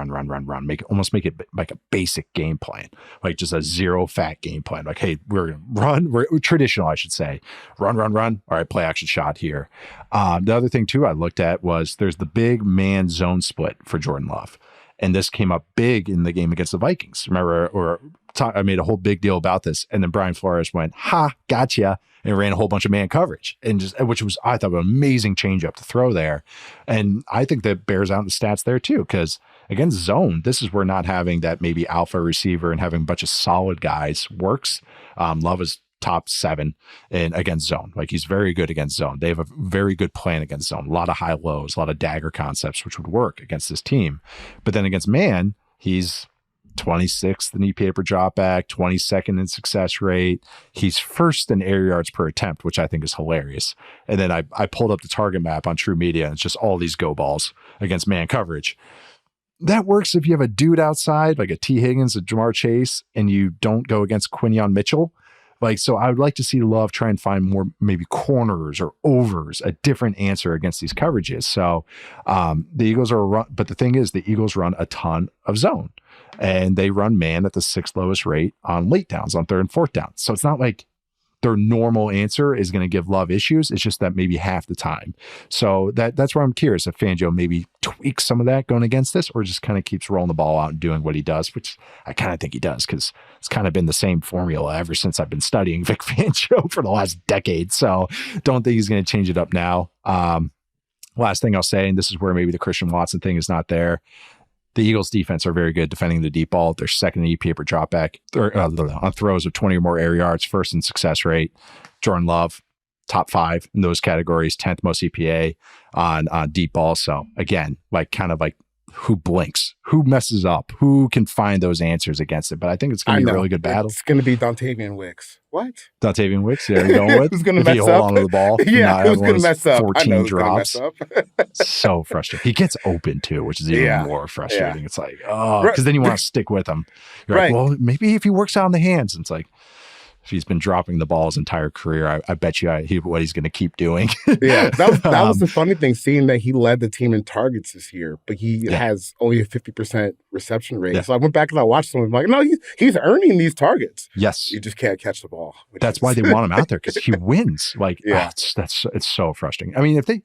Make it like a basic game plan, like just a zero fat game plan. Like, hey, we're going to run. We're traditional, I should say. Run. All right, play action shot here. The other thing too I looked at was there's the big man zone split for Jordan Love. And this came up big in the game against the Vikings. Remember, I made a whole big deal about this. And then Brian Flores went, ha, gotcha, and ran a whole bunch of man coverage. Which was, I thought, an amazing changeup to throw there. And I think that bears out in the stats there too, because against zone, this is where not having that maybe alpha receiver and having a bunch of solid guys works. Love is top 7 in against zone. Like, he's very good against zone. They have a very good plan against zone. A lot of high lows, a lot of dagger concepts, which would work against this team. But then against man, he's 26th in EPA per dropback, 22nd in success rate. He's first in air yards per attempt, which I think is hilarious. And then I pulled up the target map on True Media, and it's just all these go balls against man coverage. That works if you have a dude outside, like a T. Higgins, a Jamar Chase, and you don't go against Quinyon Mitchell. Like, so I would like to see Love try and find more maybe corners or overs, a different answer against these coverages. So the Eagles but the thing is, the Eagles run a ton of zone, and they run man at the 6th lowest rate on late downs, on 3rd and 4th downs. So it's not like their normal answer is going to give Love issues. It's just that maybe half the time. So that's where I'm curious if Fangio maybe tweaks some of that going against this, or just kind of keeps rolling the ball out and doing what he does, which I kind of think he does, because it's kind of been the same formula ever since I've been studying Vic Fangio for the last decade. So don't think he's going to change it up now. Last thing I'll say, and this is where maybe the Christian Watson thing is not there. The Eagles defense are very good defending the deep ball. They're second in EPA per dropback on throws of 20 or more air yards, first in success rate. Jordan Love, top 5 in those categories, 10th most EPA on deep ball. So again, kind of who blinks, who messes up, who can find those answers against it. But I think it's going to be a really good battle. It's going to be Dontavian Wicks. What? Dontavian Wicks, there you going with? Who's going to mess up? Hold on to the ball. Yeah, who's going to mess up? 14 drops. So frustrating. He gets open too, which is even more frustrating. Yeah. It's like, because then you want to stick with him. You're like, well, maybe if he works out in the hands, and it's like, if he's been dropping the ball his entire career, I bet you what he's going to keep doing. Yeah, that was the funny thing, seeing that he led the team in targets this year, but he has only a 50% reception rate. Yeah. So I went back and I watched him. I'm like, no, he's earning these targets. Yes. You just can't catch the ball. That's why they want him out there, because he wins. It's so frustrating. I mean, if they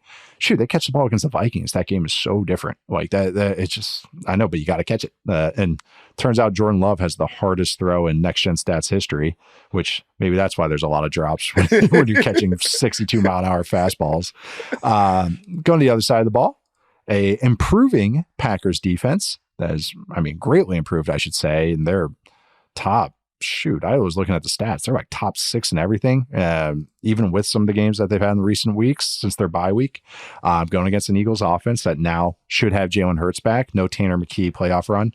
catch the ball against the Vikings, that game is so different. Like that it's just, I know, but you got to catch it. And turns out Jordan Love has the hardest throw in next gen stats history, which maybe that's why there's a lot of drops when you're catching 62-mile-an-hour fastballs. Going to the other side of the ball, a improving Packers defense that is, greatly improved, I should say, and they're top. I was looking at the stats. They're like top 6 in everything, even with some of the games that they've had in recent weeks since their bye week. Going against an Eagles offense that now should have Jalen Hurts back. No Tanner McKee playoff run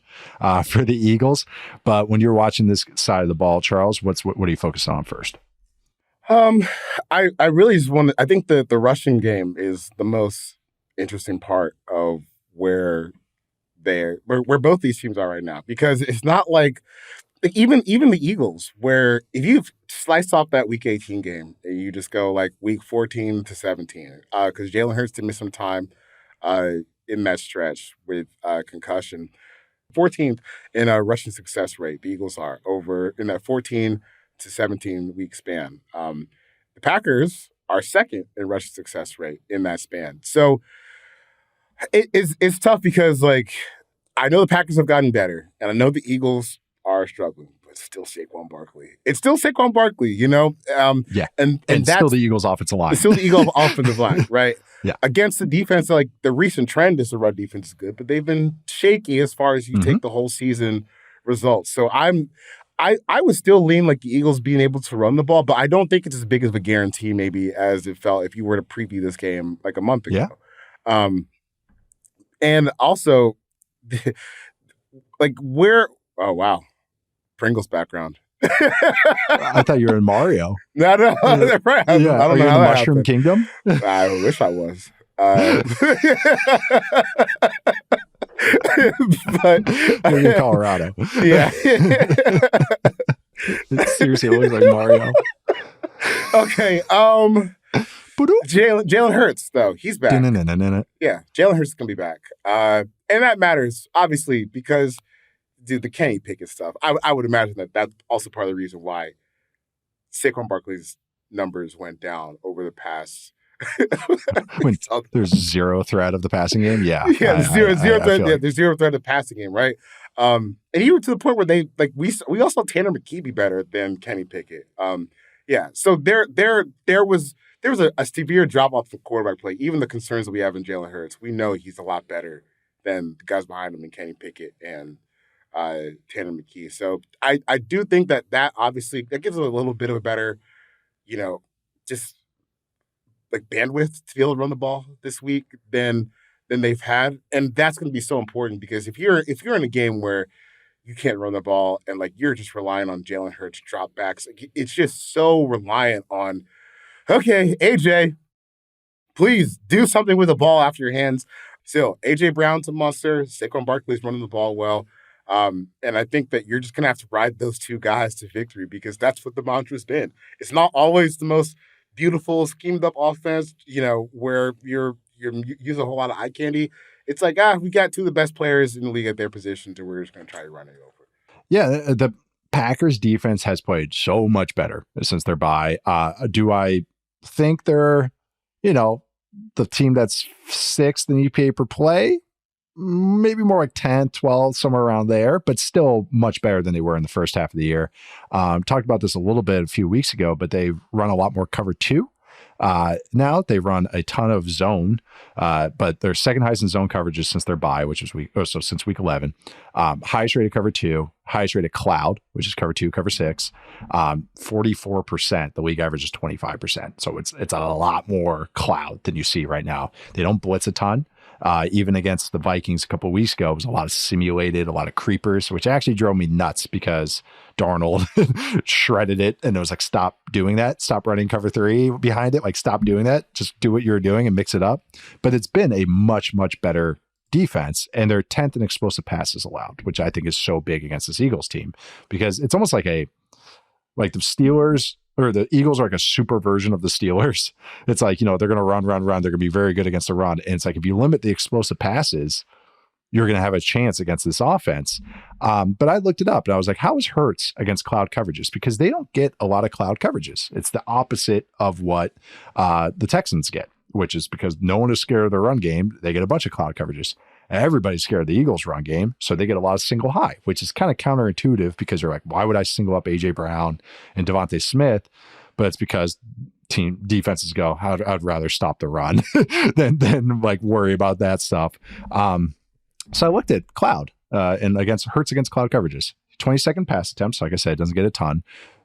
for the Eagles. But when you're watching this side of the ball, Charles, what are you focusing on first? I really just want to, I think the rushing game is the most interesting part of where both these teams are right now, because it's not like even the Eagles, where if you slice off that Week 18 game and you just go like Week 14 to 17, because Jalen Hurts did miss some time in that stretch with concussion. 14th in a rushing success rate, the Eagles are over in that 14 to 17 week span. The Packers are second in rushing success rate in that span. So it's tough, because I know the Packers have gotten better, and I know the Eagles are struggling, but it's still Saquon Barkley. It's still Saquon Barkley, you know? And that's still the Eagles offensive line. It's still the Eagles offensive line, right? Yeah. Against the defense, the recent trend is the run defense is good, but they've been shaky as far as you take the whole season results. So I would still lean the Eagles being able to run the ball, but I don't think it's as big of a guarantee maybe as it felt if you were to preview this game a month ago. Yeah. And also, oh, wow. Pringles background. I thought you were in Mario. No, right. I don't know how that Mushroom happened. Kingdom? I wish I was. But you're in Colorado. Yeah. Seriously, it looks like Mario. Okay. Jalen Hurts, though, he's back. Yeah, Jalen Hurts is gonna be back, and that matters obviously because, dude, the Kenny Pickett stuff. I would imagine that's also part of the reason why Saquon Barkley's numbers went down over the past. When there's zero threat of the passing game, there's zero threat. Yeah, there's zero threat of the passing game, right? And even to the point where they we also saw Tanner McKee be better than Kenny Pickett. So there was a severe drop off the quarterback play. Even the concerns that we have in Jalen Hurts, we know he's a lot better than the guys behind him in Kenny Pickett and Tanner McKee. So I do think that obviously that gives them a little bit of a better, just bandwidth to be able to run the ball this week than they've had, and that's going to be so important because if you're in a game where you can't run the ball and you're just relying on Jalen Hurts dropbacks, it's just so reliant on, okay, AJ, please do something with the ball after your hands. Still, AJ Brown's a monster. Saquon Barkley's running the ball well. And I think that you're just going to have to ride those two guys to victory because that's what the mantra's been. It's not always the most beautiful, schemed up offense, where you're using a whole lot of eye candy. It's we got two of the best players in the league at their position, we're just going to try to run it over. Yeah, the Packers defense has played so much better since their bye. Do I think they're, the team that's 6th in EPA per play? Maybe more like 10, 12, somewhere around there, but still much better than they were in the first half of the year. Talked about this a little bit a few weeks ago, but they run a lot more cover 2. Now they run a ton of zone, but they're second highest in zone coverages since their bye, which is since week 11. Highest rated cover 2, highest rated cloud, which is cover 2, cover 6, 44%. The league average is 25%. So it's a lot more cloud than you see right now. They don't blitz a ton. Even against the Vikings a couple of weeks ago, it was a lot of simulated, a lot of creepers, which actually drove me nuts because Darnold shredded it. And it was like, stop doing that. Stop running cover 3 behind it. Like, stop doing that. Just do what you're doing and mix it up. But it's been a much, much better defense. And they're 10th in explosive passes allowed, which I think is so big against this Eagles team, because it's almost like the Steelers or the Eagles are like a super version of the Steelers. It's like, they're going to run. They're going to be very good against the run. And it's like, if you limit the explosive passes, you're going to have a chance against this offense. But I looked it up and I was like, how is Hurts against cloud coverages? Because they don't get a lot of cloud coverages. It's the opposite of what the Texans get, which is because no one is scared of their run game. They get a bunch of cloud coverages. Everybody's scared of the Eagles run game. So they get a lot of single high, which is kind of counterintuitive because you're like, why would I single up AJ Brown and Devontae Smith? But it's because team defenses go, I'd rather stop the run than like worry about that stuff. So I looked at cloud and Hurts against cloud coverages, 22nd pass attempts. Like I said, doesn't get a ton.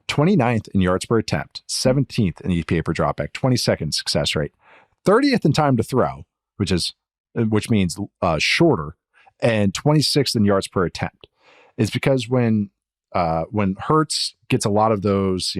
29th in yards per attempt, 17th in EPA per dropback, 22nd success rate, 30th in time to throw, which means shorter, and 26th in yards per attempt. Is because when Hurts gets a lot of those,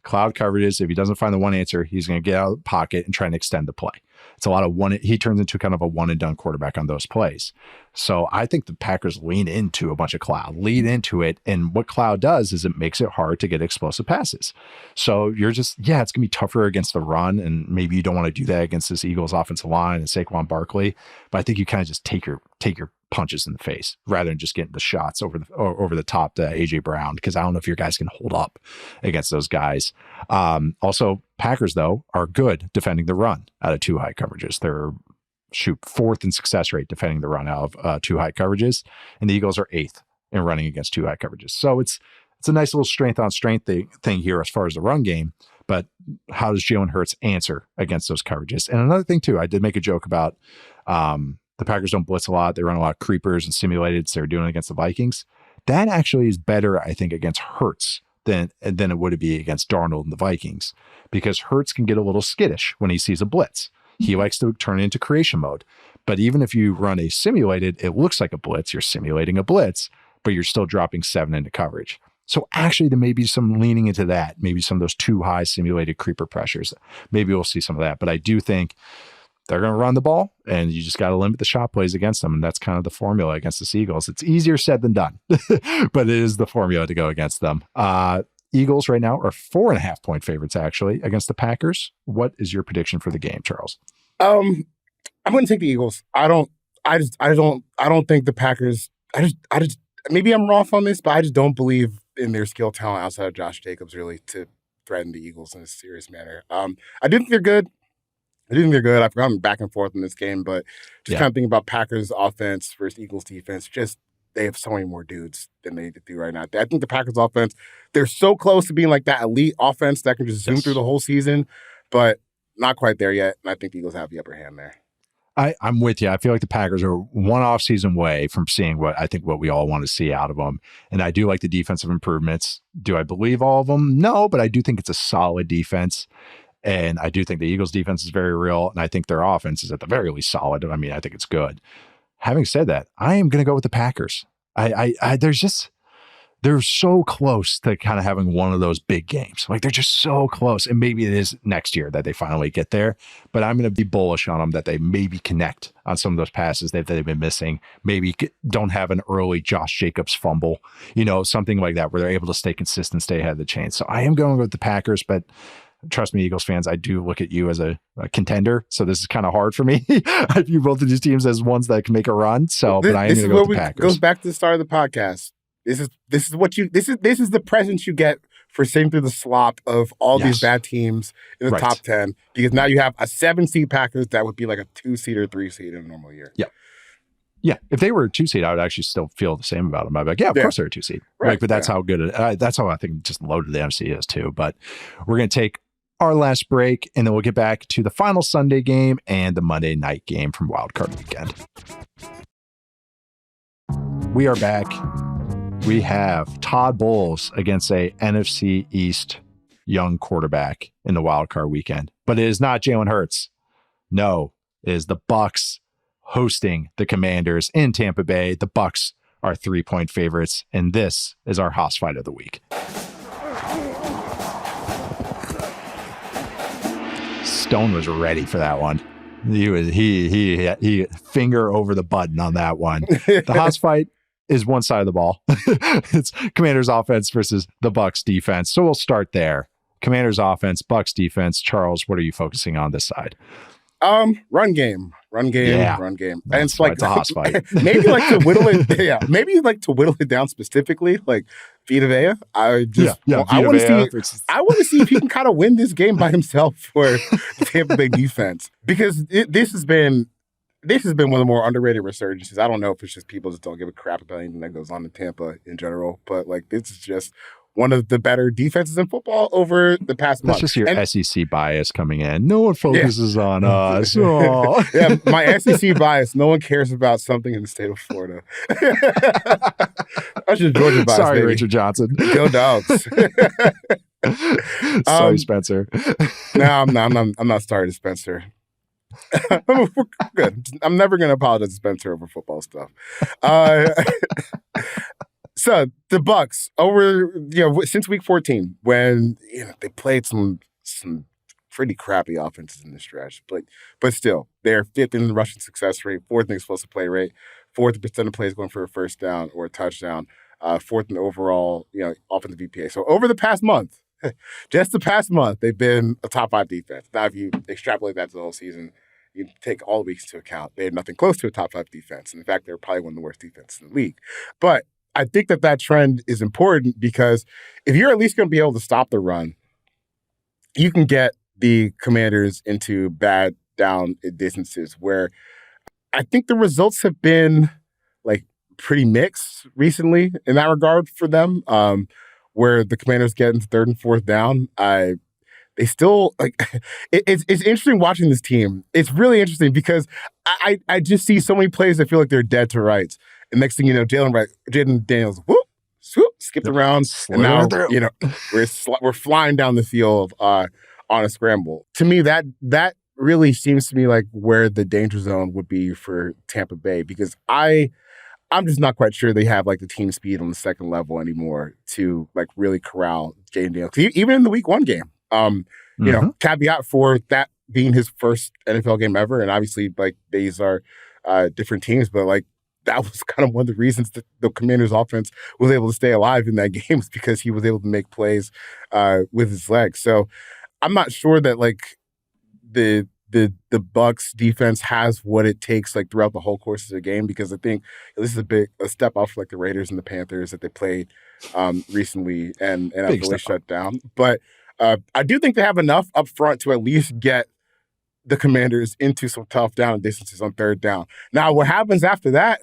cloud coverages, if he doesn't find the one answer, he's going to get out of the pocket and try and extend the play. It's a lot of he turns into kind of a one and done quarterback on those plays. So I think the Packers lean into a bunch of cloud, lead into it. And what cloud does is it makes it hard to get explosive passes. So you're just, it's going to be tougher against the run. And maybe you don't want to do that against this Eagles offensive line and Saquon Barkley. But I think you kind of just take your punches in the face rather than just getting the shots over the top to AJ Brown, because I don't know if your guys can hold up against those guys. Also, Packers though are good defending the run out of 2 high coverages. They're 4th in success rate defending the run out of 2 high coverages, and the Eagles are 8th in running against 2 high coverages. So it's a nice little strength on strength thing here as far as the run game. But how does Jalen Hurts answer against those coverages? And another thing too, I did make a joke about the Packers don't blitz a lot. They run a lot of creepers and simulateds. They're doing it against the Vikings. That actually is better, I think, against Hurts than it would be against Darnold and the Vikings, because Hurts can get a little skittish when he sees a blitz. He likes to turn it into creation mode. But even if you run a simulated, it looks like a blitz. You're simulating a blitz, but you're still dropping 7 into coverage. So actually there may be some leaning into that, maybe some of those 2 high simulated creeper pressures. Maybe we'll see some of that. But I do think they're going to run the ball, and you just got to limit the shot plays against them. And that's kind of the formula against the Eagles. It's easier said than done, but it is the formula to go against them. Eagles right now are 4.5 point favorites actually against the Packers. What is your prediction for the game, Charles? I'm going to take the Eagles. I don't think the Packers, I just, maybe I'm off on this, but I just don't believe in their skill talent outside of Josh Jacobs really to threaten the Eagles in a serious manner. I do think they're good. I've gone back and forth in this game, but just kind of thinking about Packers offense versus Eagles defense, just they have so many more dudes than they do right now. I think the Packers offense, they're so close to being like that elite offense that can just zoom through the whole season, but not quite there yet. And I think the Eagles have the upper hand there. I'm with you. I feel like the Packers are one off-season way from seeing what we all want to see out of them. And I do like the defensive improvements. Do I believe all of them? No, but I do think it's a solid defense. And I do think the Eagles defense is very real. And I think their offense is at the very least solid. I mean, I think it's good. Having said that, I am going to go with the Packers. They're so close to kind of having one of those big games. Like, they're just so close. And maybe it is next year that they finally get there. But I'm going to be bullish on them that they maybe connect on some of those passes that they've been missing. Maybe don't have an early Josh Jacobs fumble, something like that, where they're able to stay consistent, stay ahead of the chain. So I am going with the Packers, but trust me, Eagles fans, I do look at you as a contender. So this is kind of hard for me. I view both of these teams as ones that can make a run. So, but I am going to go with the Packers. Goes back to the start of the podcast. This is the present you get for sitting through the slop of all these bad teams in the top 10, because now you have a 7-seed Packers that would be like a 2-seed or 3-seed in a normal year. Yeah. Yeah, if they were a 2-seed, I would actually still feel the same about them. I'd be like, of course they're a 2-seed. Right. But that's how good that's how I think just loaded the NFC is too. But we're going to take our last break, and then we'll get back to the final Sunday game and the Monday night game from Wild Card Weekend. We are back. We have Todd Bowles against a NFC East young quarterback in the Wild Card Weekend. But it is not Jalen Hurts. No, it is the Bucs hosting the Commanders in Tampa Bay. The Bucs are 3-point favorites, and this is our Haas fight of the week. Stone was ready for that one. He finger over the button on that one. The Haas fight is one side of the ball. It's Commanders offense versus the Bucs defense. So we'll start there. Commanders offense, Bucs defense. Charles, what are you focusing on this side? Run game. Run game. And it's like a Haas fight. maybe like to whittle it. Maybe like to whittle it down specifically, like Vita Vea. I want to see if he can kind of win this game by himself for the Tampa Bay defense, because this has been one of the more underrated resurgences. I don't know if it's just people just don't give a crap about anything that goes on in Tampa in general, but like this is just one of the better defenses in football over the past month. That's just your SEC bias coming in. No one focuses on us. Oh. Yeah, my SEC bias. No one cares about something in the state of Florida. That's just Georgia bias. Sorry, baby. Richard Johnson. Go Dogs. Sorry, Spencer. No, I'm not sorry to Spencer. We're good. I'm never going to apologize to Spencer over football stuff. So the Bucs since week 14, when they played some pretty crappy offenses in the stretch, but still they're 5th in the rushing success rate, 4th in explosive play rate, 4th in percent of plays going for a first down or a touchdown, 4th in the overall offensive EPA. So over the past month, just the past month, they've been a top 5 defense. Now, if you extrapolate that to the whole season, you take all the weeks into account, they had nothing close to a top 5 defense. And in fact, they're probably one of the worst defenses in the league. But I think that trend is important, because if you're at least going to be able to stop the run, you can get the Commanders into bad down distances, where I think the results have been like pretty mixed recently in that regard for them, where the Commanders get into 3rd and 4th down. They still it's interesting watching this team. It's really interesting because I just see so many plays that feel like they're dead to rights. And next thing you know, Jaden Daniels, skipped around, and now we're flying down the field on a scramble. To me, that really seems to me like where the danger zone would be for Tampa Bay, because I'm just not quite sure they have like the team speed on the second level anymore to like really corral Jaden Daniels. Even in the week 1 game, caveat for that being his first NFL game ever, and obviously like these are different teams, but like that was kind of one of the reasons that the Commanders' offense was able to stay alive in that game, was because he was able to make plays with his legs. So I'm not sure that like the Bucs defense has what it takes like throughout the whole course of the game, because I think this is a step off like the Raiders and the Panthers that they played recently and have really shut down. But I do think they have enough up front to at least get the Commanders into some tough down distances on 3rd down. Now, what happens after that,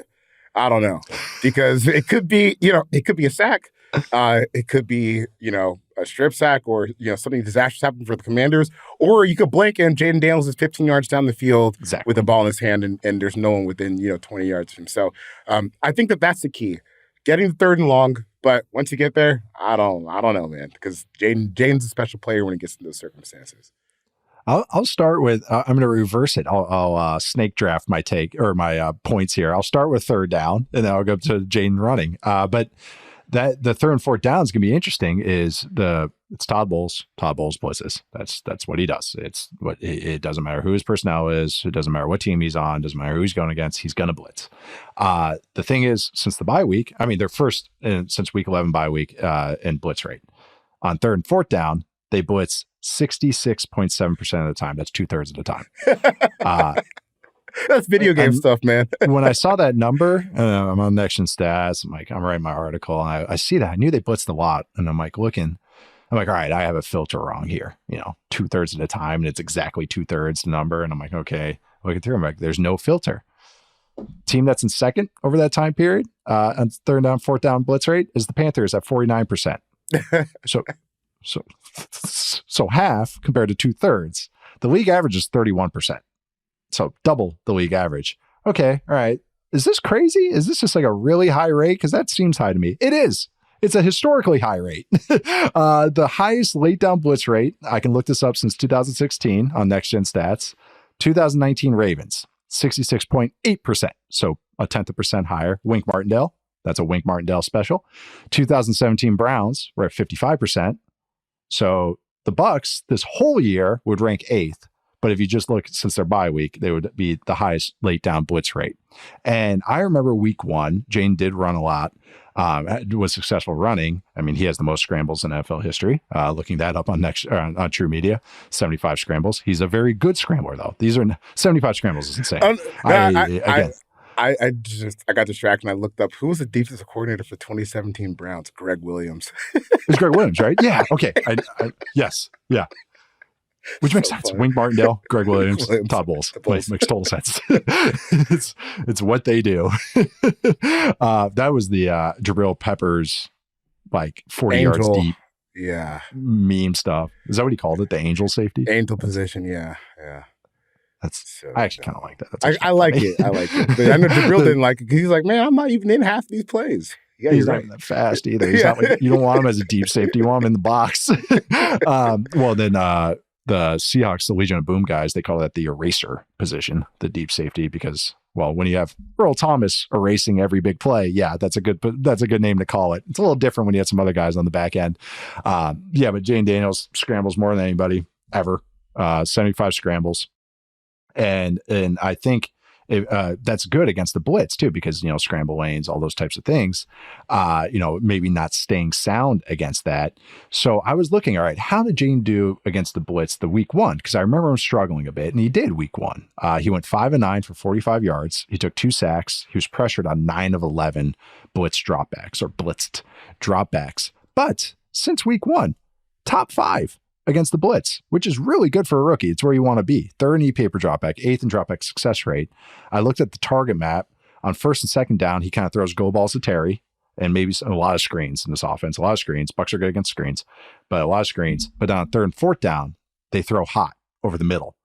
I don't know, because it could be a sack. It could be, a strip sack, or, something disastrous happened for the Commanders, or you could blink and Jaden Daniels is 15 yards down the field with the ball in his hand, and there's no one within, 20 yards of him. So I think that's the key, getting the 3rd and long. But once you get there, I don't know, man, because Jaden's a special player when it gets into those circumstances. I'll start with, I'm going to reverse it. I'll snake draft my take or my points here. I'll start with 3rd down, and then I'll go to Jaden running. But that the 3rd and 4th down is going to be interesting. It's Todd Bowles blitzes. That's what he does. It doesn't matter who his personnel is. It doesn't matter what team he's on. Doesn't matter who he's going against. He's going to blitz. The thing is, since the bye week, they're first since week 11 bye week in blitz rate. On 3rd and 4th down, they blitz 66.7% of the time. That's 2/3 of the time. That's video game stuff, man. When I saw that number, I'm on Next Gen Stats. I'm like, I'm writing my article, and I see that. I knew they blitzed a lot, and I'm like looking. I'm like, all right, I have a filter wrong here. 2/3 of the time, and it's exactly 2/3 the number. And I'm like, okay, looking through. I'm like, there's no filter. Team that's in second over that time period, on third down, fourth down blitz rate is the Panthers at 49%. So half compared to 2/3. The league average is 31%. So double the league average. Okay, all right. Is this crazy? Is this just like a really high rate? Because that seems high to me. It is. It's a historically high rate. The highest late down blitz rate, I can look this up since 2016 on Next Gen Stats. 2019 Ravens, 66.8%. So a tenth of percent higher. Wink Martindale, that's a Wink Martindale special. 2017 Browns were at 55%. So the Bucs this whole year would rank 8th. But if you just look since their bye week, they would be the highest late down blitz rate. And I remember week 1, Jane did run a lot, was successful running. I mean, he has the most scrambles in NFL history. Looking that up on on True Media, 75 scrambles. He's a very good scrambler, though. 75 scrambles is insane. I got distracted and I looked up who was the defensive coordinator for 2017 Browns. Greg Williams. It's Greg Williams, right? Yeah. Okay. Yes. Yeah. Which makes sense. Wink Martindale, Greg Williams, Todd Bowles. Makes total sense. It's what they do. That was the Jabril Peppers, like 40 Angel, yards deep. Yeah. Meme stuff. Is that what he called it? The angel safety? Angel position. Yeah. I actually kind of like that. I like it. I like it. But I know Jabril didn't like it because he's like, man, I'm not even in half these plays. Yeah, he's not that fast either. He's not like, you don't want him as a deep safety. You want him in the box. Well, then the Seahawks, the Legion of Boom guys, they call that the eraser position, the deep safety, because, well, when you have Earl Thomas erasing every big play, yeah, that's a good name to call it. It's a little different when you have some other guys on the back end. But Jane Daniels scrambles more than anybody ever, 75 scrambles. And I think that's good against the blitz too, because, scramble lanes, all those types of things, maybe not staying sound against that. So I was looking, all right, how did Jane do against the blitz the week 1? Because I remember him struggling a bit, and he did week 1. He went 5-9 for 45 yards. He took 2 sacks. He was pressured on 9 of 11 blitzed dropbacks. But since week 1, top 5 against the blitz, which is really good for a rookie. It's where you want to be. 3rd in EP per dropback, 8th in dropback success rate. I looked at the target map. On 1st and 2nd down, he kind of throws go balls to Terry and maybe a lot of screens in this offense. A lot of screens. Bucs are good against screens, but a lot of screens. But on 3rd and 4th down, they throw hot over the middle.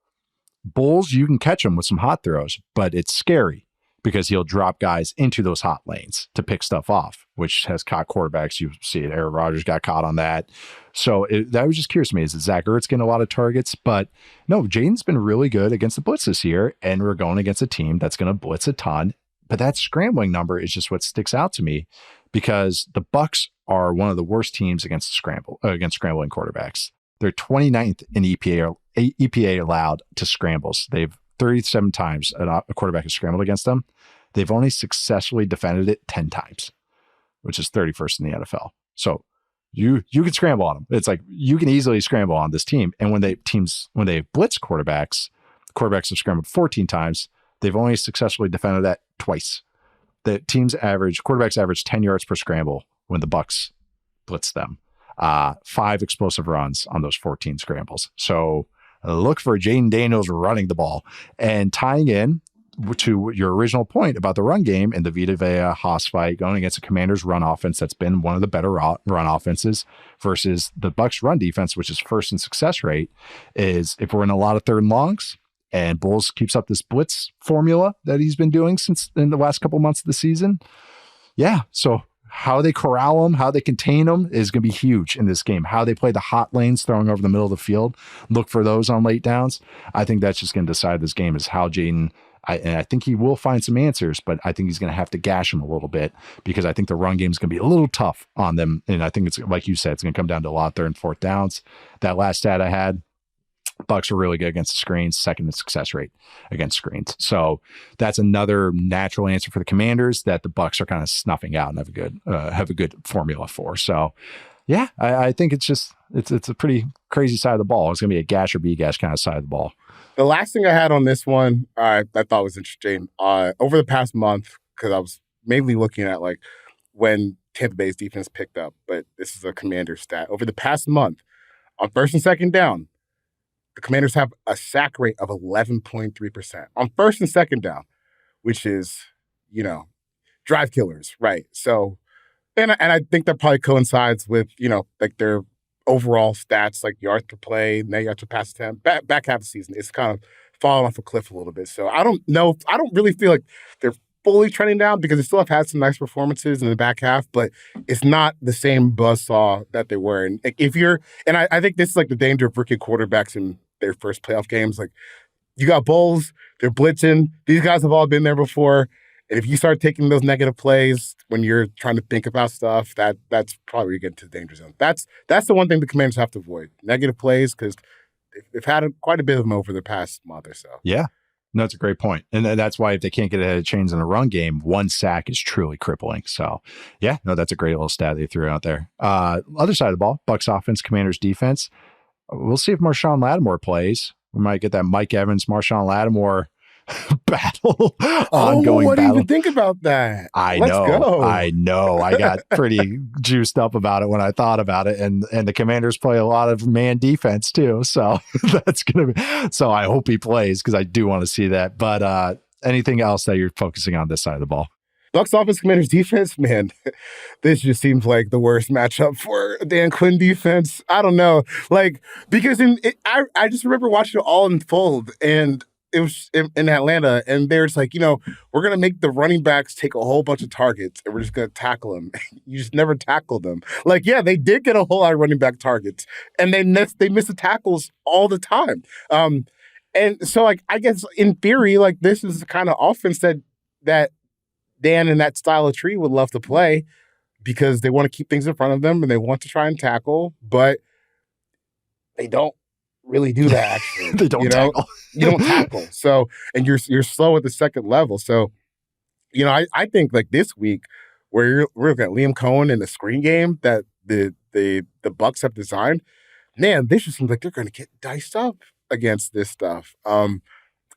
Bulls, you can catch him with some hot throws, but it's scary because he'll drop guys into those hot lanes to pick stuff off, which has caught quarterbacks. You see it. Aaron Rodgers got caught on that. So that was just curious to me. Is that Zach Ertz getting a lot of targets? But no, Jaden's been really good against the blitz this year, and we're going against a team that's going to blitz a ton. But that scrambling number is just what sticks out to me, because the Bucs are one of the worst teams against scrambling quarterbacks. They're 29th in EPA allowed to scrambles. They've 37 times a quarterback has scrambled against them. They've only successfully defended it 10 times, which is 31st in the NFL. So you can scramble on them. It's like you can easily scramble on this team. And when they blitz quarterbacks have scrambled 14 times. They've only successfully defended that twice. The quarterbacks average 10 yards per scramble when the Bucs blitz them. 5 explosive runs on those 14 scrambles. So look for Jaden Daniels running the ball. And tying in to your original point about the run game and the Vita Vea Haas fight, going against a Commanders run offense that's been one of the better run offenses versus the Bucs run defense, which is 1st in success rate, is if we're in a lot of 3rd and longs and Bulls keeps up this blitz formula that he's been doing since in the last couple months of the season. Yeah. So how they corral them, how they contain them is going to be huge in this game. How they play the hot lanes throwing over the middle of the field, look for those on late downs. I think that's just going to decide this game, is how Jaden, and I think he will find some answers, but I think he's going to have to gash him a little bit, because I think the run game is going to be a little tough on them. And I think it's, like you said, it's going to come down to a lot of 3rd and 4th downs. That last stat I had, Bucs are really good against the screens, 2nd in success rate against screens. So that's another natural answer for the Commanders that the Bucs are kind of snuffing out and have a good formula for. So yeah, I think it's just it's a pretty crazy side of the ball. It's going to be a gash or be gash kind of side of the ball. The last thing I had on this one, I thought was interesting. Over the past month, because I was mainly looking at like when Tampa Bay's defense picked up, but this is a Commander stat. Over the past month, on first and second down, the Commanders have a sack rate of 11.3% on first and second down, which is, drive killers, right? So, and I think that probably coincides with, like their overall stats, like yards per play, net yards per pass attempt. Back half of the season, it's kind of fallen off a cliff a little bit. So I don't know. I don't really feel like they're fully trending down because they still have had some nice performances in the back half, but it's not the same buzzsaw that they were. And I think this is like the danger of rookie quarterbacks in their first playoff games. Like you got Bulls, they're blitzing. These guys have all been there before. And if you start taking those negative plays when you're trying to think about stuff, that's probably where you get into the danger zone. That's the one thing the Commanders have to avoid. Negative plays, because they've had quite a bit of them over the past month or so. Yeah. No, that's a great point. And that's why if they can't get ahead of chains in a run game, one sack is truly crippling. So, yeah, no, that's a great little stat they threw out there. Other side of the ball, Bucs offense, Commanders defense. We'll see if Marshawn Lattimore plays. We might get that Mike Evans, Marshawn Lattimore battle. Ongoing what battle. do you even think about that? Let's go. I know. I got pretty juiced up about it when I thought about it. And the Commanders play a lot of man defense too. So that's going to be, so I hope he plays because I do want to see that. But anything else that you're focusing on this side of the ball? Bucs offense, Commanders defense, man, this just seems like the worst matchup for Dan Quinn defense. I don't know. Like, because I just remember watching it all unfold, and it was in Atlanta, and there's like, we're going to make the running backs take a whole bunch of targets, and we're just going to tackle them. You just never tackle them. Like, yeah, they did get a whole lot of running back targets, and they miss the tackles all the time. And so, like, I guess in theory, like, this is the kind of offense that Dan and that style of tree would love to play because they want to keep things in front of them and they want to try and tackle, but they don't really do that, actually. They don't tackle. You don't tackle. So, and you're slow at the second level. So, I think like this week where we're looking at Liam Cohen in the screen game that the Bucs have designed, man, this just seems like they're going to get diced up against this stuff. And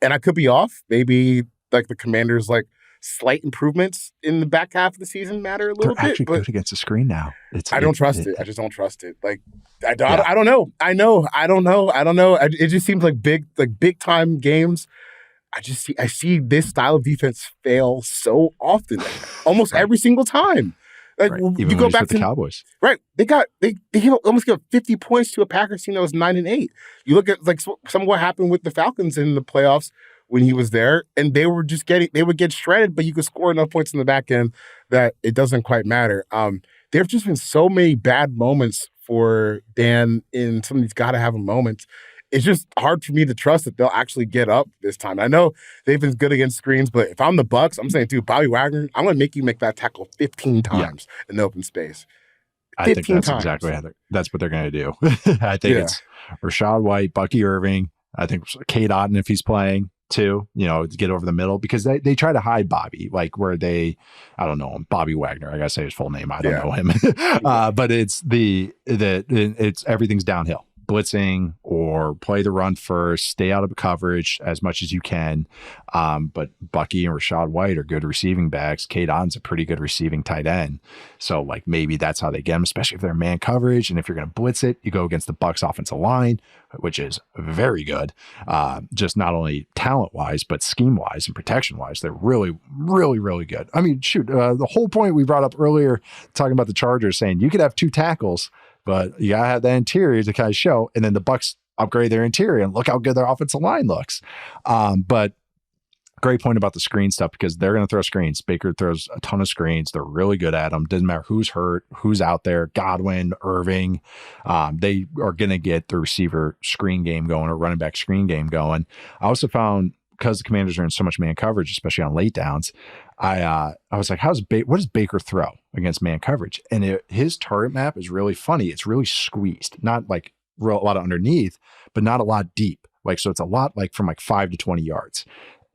I could be off. Maybe like the Commanders, like, slight improvements in the back half of the season matter a little bit. They're actually good against the screen now. I don't trust it. I just don't trust it. Like, I don't know. I don't know. It just seems like big time games. I see this style of defense fail so often, almost every single time. Like, right. Even you go back to the Cowboys, right? They almost got 50 points to a Packers team that was 9-8. You look at like some of what happened with the Falcons in the playoffs when he was there, and they would get shredded, but you could score enough points in the back end that it doesn't quite matter. There have just been so many bad moments for Dan in some of these gotta have them moments. It's just hard for me to trust that they'll actually get up this time. I know they've been good against screens, but if I'm the Bucs, I'm saying, dude, Bobby Wagner, I'm going to make you make that tackle 15 times in the open space. I think that's exactly that's what they're going to do. I think it's Rachaad White, Bucky Irving. I think Cade Otton, if he's playing too, to get over the middle, because they try to hide Bobby, like where I don't know him, Bobby Wagner. I got to say his full name. I don't know him. But it's it's everything's downhill. Blitzing or play the run first, stay out of coverage as much as you can. But Bucky and Rachaad White are good receiving backs. Cade Otton's a pretty good receiving tight end. So like maybe that's how they get them, especially if they're man coverage. And if you're going to blitz it, you go against the Bucs offensive line, which is very good. Just not only talent wise, but scheme wise and protection wise, they're really, really, really good. I mean, shoot, the whole point we brought up earlier, talking about the Chargers, saying you could have two tackles, but you gotta have the interior to kind of show, and then the Bucs upgrade their interior and look how good their offensive line looks. But great point about the screen stuff, because they're going to throw screens. Baker throws a ton of screens. They're really good at them. Doesn't matter who's hurt, who's out there. Godwin, Irving, they are going to get the receiver screen game going or running back screen game going. I also found, because the Commanders are in so much man coverage, especially on late downs, I was like, what does Baker throw against man coverage? And his target map is really funny. It's really squeezed, not like a lot of underneath, but not a lot deep. Like, so it's a lot like from like 5 to 20 yards.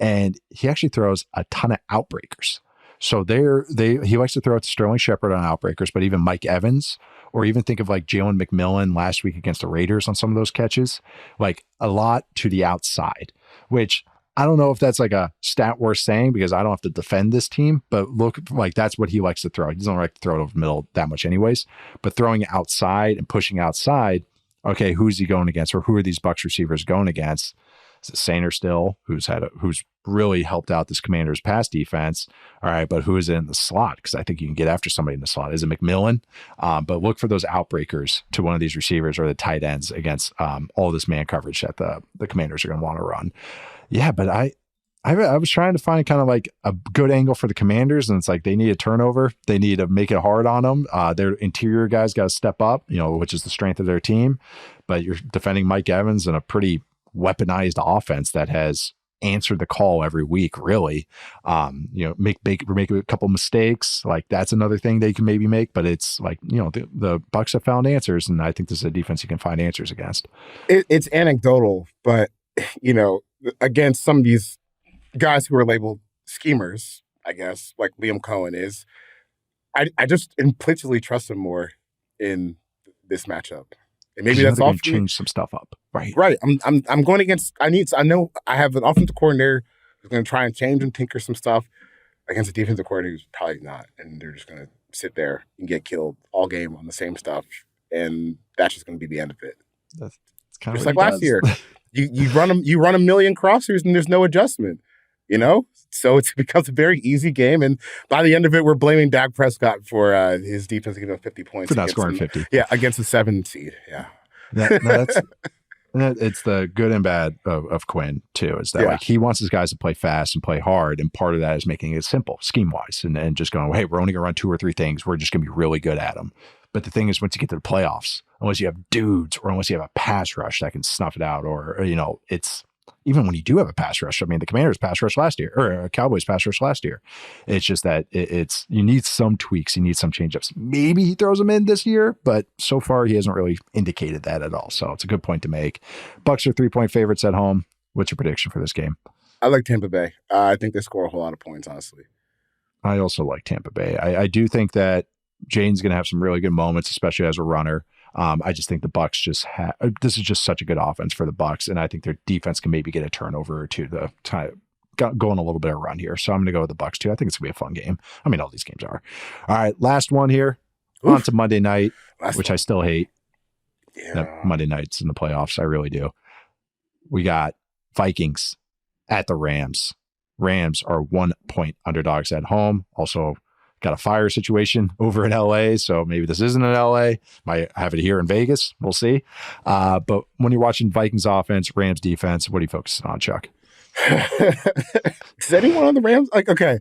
And he actually throws a ton of outbreakers. So he likes to throw it to Sterling Shepard on outbreakers, but even Mike Evans or even think of like Jalen McMillan last week against the Raiders on some of those catches, like a lot to the outside, which I don't know if that's like a stat worth saying because I don't have to defend this team, but look, like that's what he likes to throw. He doesn't like to throw it over the middle that much anyways, but throwing it outside and pushing outside. Okay, who's he going against, or who are these Bucs receivers going against? Is it Sainer still, who's really helped out this Commanders pass defense? All right, but who is in the slot? Because I think you can get after somebody in the slot. Is it McMillan? But look for those outbreakers to one of these receivers or the tight ends against all this man coverage that the Commanders are going to want to run. Yeah, but I was trying to find kind of like a good angle for the Commanders, and it's like they need a turnover. They need to make it hard on them. Their interior guys got to step up, which is the strength of their team. But you're defending Mike Evans in a pretty weaponized offense that has answered the call every week, really. Make a couple mistakes. Like that's another thing they can maybe make, but it's like, the Bucs have found answers, and I think this is a defense you can find answers against. It's anecdotal, but, against some of these guys who are labeled schemers, I guess, like Liam Cohen is, I just implicitly trust him more in this matchup. And maybe that's all. Change some stuff up, right? Right. I'm going against. I know I have an offensive coordinator who's going to try and change and tinker some stuff against a defensive coordinator who's probably not, and they're just going to sit there and get killed all game on the same stuff, and that's just going to be the end of it. That's kind of just like last year. You run a million crossers and there's no adjustment, So it becomes a very easy game, and by the end of it, we're blaming Dak Prescott for his defense giving up 50 points for not scoring 50. Yeah, against the 7 seed. Yeah, it's the good and bad of Quinn too. Is that like he wants his guys to play fast and play hard, and part of that is making it simple scheme wise, and just going, hey, we're only gonna run 2 or 3 things. We're just gonna be really good at them. But the thing is, once you get to the playoffs, unless you have dudes or unless you have a pass rush that can snuff it out, or it's even when you do have a pass rush. I mean, the Commanders pass rush last year, or Cowboys pass rush last year. It's just that it's you need some tweaks, you need some change-ups. Maybe he throws them in this year, but so far he hasn't really indicated that at all. So it's a good point to make. Bucs are 3-point favorites at home. What's your prediction for this game? I like Tampa Bay. I think they score a whole lot of points, honestly. I also like Tampa Bay. I do think that Jane's going to have some really good moments, especially as a runner. I just think the Bucs this is just such a good offense for the Bucs, and I think their defense can maybe get a turnover or two to go on a little bit of a run here. So I'm going to go with the Bucs too. I think it's going to be a fun game. I mean, all these games are. All right, last one here. On to Monday night, which I still hate. Yeah. That Monday nights in the playoffs, I really do. We got Vikings at the Rams. Rams are 1-point underdogs at home. Also, got a fire situation over in LA, so maybe this isn't in LA. Might have it here in Vegas. We'll see. But when you're watching Vikings offense, Rams defense, what are you focusing on, Chuck? Is anyone on the Rams? Like, okay.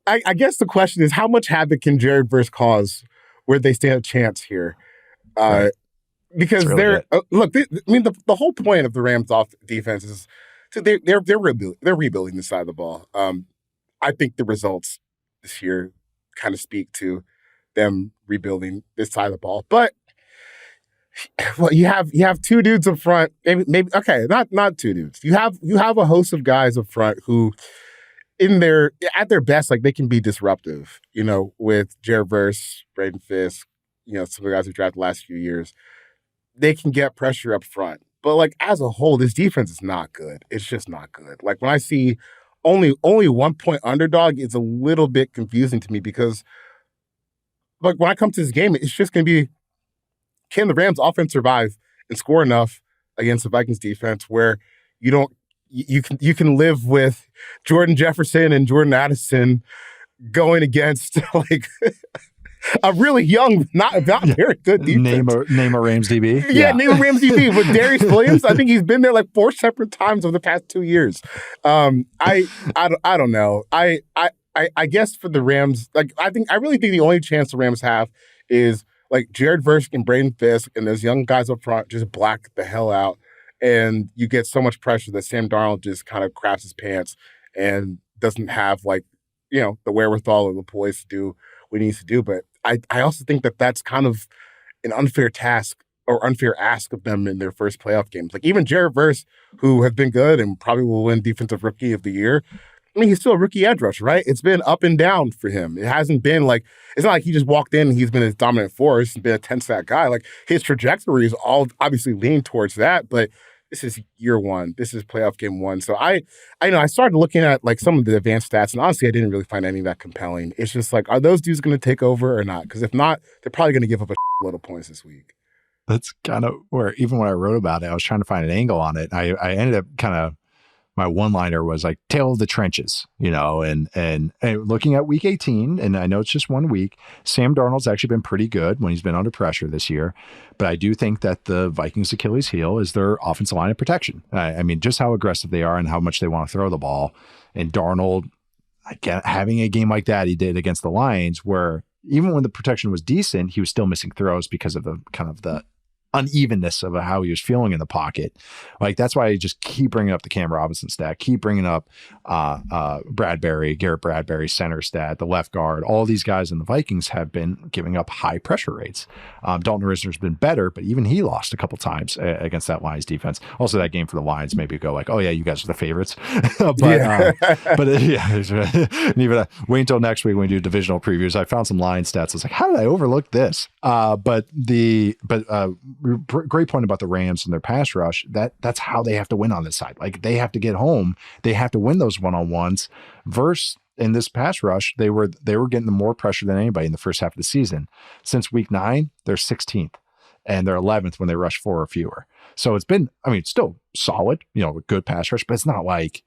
I guess the question is, how much havoc can Jared Verse cause where they stand a chance here? Right. Because really the whole point of the Rams off defense is they're rebuilding this side of the ball. I think the results this year kind of speak to them rebuilding this side of the ball. But you have 2 dudes up front, maybe okay, not 2 dudes. You have a host of guys up front who at their best, like they can be disruptive, with Jared Verse, Braden Fisk, some of the guys who drafted the last few years. They can get pressure up front. But like as a whole, this defense is not good. It's just not good. Like when I see only 1-point underdog, it's a little bit confusing to me because, like, when I come to this game, it's just going to be, can the Rams offense survive and score enough against the Vikings defense where you can live with Jordan Jefferson and Jordan Addison going against like a really young, not very good defense. Name a Rams DB. Yeah, name a Rams DB. With Darius Williams, I think he's been there like 4 separate times over the past 2 years. I don't know. I guess for the Rams, like I really think the only chance the Rams have is like Jared Verse and Braden Fisk and those young guys up front just black the hell out, and you get so much pressure that Sam Darnold just kind of craps his pants and doesn't have like the wherewithal or the poise to do what he needs to do. But I also think that that's kind of an unfair task or unfair ask of them in their first playoff games. Like even Jared Verse, who has been good and probably will win Defensive Rookie of the Year, I mean, he's still a rookie edge rusher, right? It's been up and down for him. It hasn't been like, it's not like he just walked in and he's been a dominant force and been a 10-sack guy. Like, his trajectory is all obviously leaned towards that, but this is year one. This is playoff game one. So I know I started looking at like some of the advanced stats, and honestly, I didn't really find any of that compelling. It's just like, are those dudes going to take over or not? Because if not, they're probably going to give up a load of points this week. That's kind of where, even when I wrote about it, I was trying to find an angle on it. I ended up kind of, my one-liner was like tail of the trenches, and looking at week 18, and I know it's just 1 week, Sam Darnold's actually been pretty good when he's been under pressure this year. But I do think that the Vikings' Achilles heel is their offensive line of protection. I mean, just how aggressive they are and how much they want to throw the ball. And Darnold, again, having a game like that he did against the Lions, where even when the protection was decent, he was still missing throws because of the kind of the unevenness of how he was feeling in the pocket. Like, that's why I just keep bringing up the Cam Robinson stat, keep bringing up Garrett Bradbury center stat, the left guard. All these guys in the Vikings have been giving up high pressure rates. Dalton Risner's been better, but even he lost a couple times against that Lions defense. Also, that game for the Lions maybe go like, oh yeah, you guys are the favorites. Even wait until next week when we do divisional previews. I found some Lions stats. I was like, how did I overlook this? Great point about the Rams and their pass rush. That's how they have to win on this side. Like, they have to get home. They have to win those one-on-ones. Versus in this pass rush, they were getting the more pressure than anybody in the first half of the season. Since week 9, they're 16th, and they're 11th when they rush 4 or fewer. So it's been, I mean, it's still solid, a good pass rush, but it's not like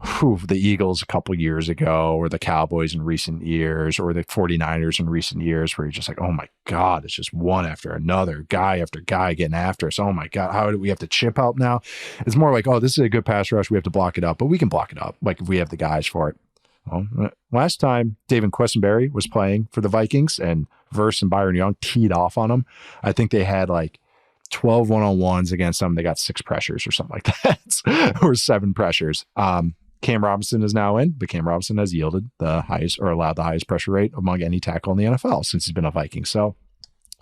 the Eagles a couple years ago, or the Cowboys in recent years, or the 49ers in recent years, where you're just like, oh my God, it's just one after another, guy after guy getting after us. Oh my God, how do we have to chip help now? It's more like, oh, this is a good pass rush. We have to block it up, but we can block it up. Like, if we have the guys for it. Well, last time David Quessenberry was playing for the Vikings and Verse and Byron Young teed off on him, I think they had like 12 one-on-ones against them. They got 6 pressures or something like that, or 7 pressures. Cam Robinson is now in, but Cam Robinson has yielded the highest, or allowed the highest pressure rate among any tackle in the NFL since he's been a Viking. So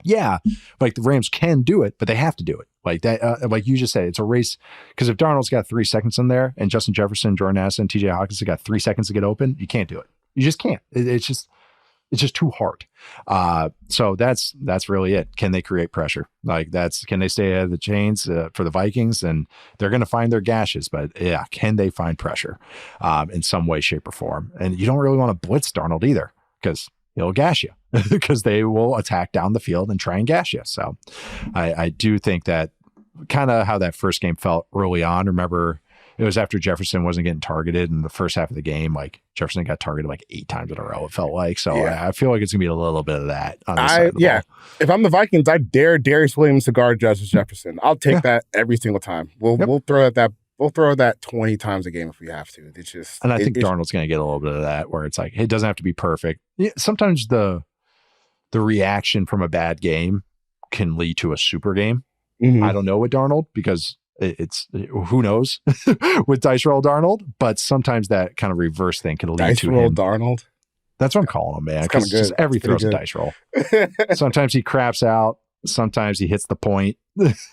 yeah, like, the Rams can do it, but they have to do it. Like that, like you just said, it's a race. Because if Darnold's got 3 seconds in there and Justin Jefferson, Jordan Addison, TJ Hawkins have got 3 seconds to get open, you can't do it. You just can't. It's just too hard. So that's really it. Can they create pressure? Like, can they stay ahead of the chains for the Vikings? And they're going to find their gashes, but yeah, can they find pressure in some way, shape, or form? And you don't really want to blitz Darnold either, because he'll gash you, because they will attack down the field and try and gash you. So I do think that kind of how that first game felt early on. Remember, it was after Jefferson wasn't getting targeted in the first half of the game. Like, Jefferson got targeted like 8 times in a row, it felt like. So yeah. I feel like it's going to be a little bit of that on this side of the ball. If I'm the Vikings, I dare Darius Williams to guard Justin Jefferson. I'll take that every single time. We'll throw at that. We'll throw that 20 times a game if we have to. It's just, and I think Darnold's going to get a little bit of that, where it's like, it doesn't have to be perfect. Sometimes the reaction from a bad game can lead to a super game. Mm-hmm. I don't know with Darnold, because it's who knows with dice roll Darnold, but sometimes that kind of reverse thing can lead dice to roll him. Darnold. That's what I'm calling him, man. Because just every throw's a dice roll. Sometimes he craps out. Sometimes he hits the point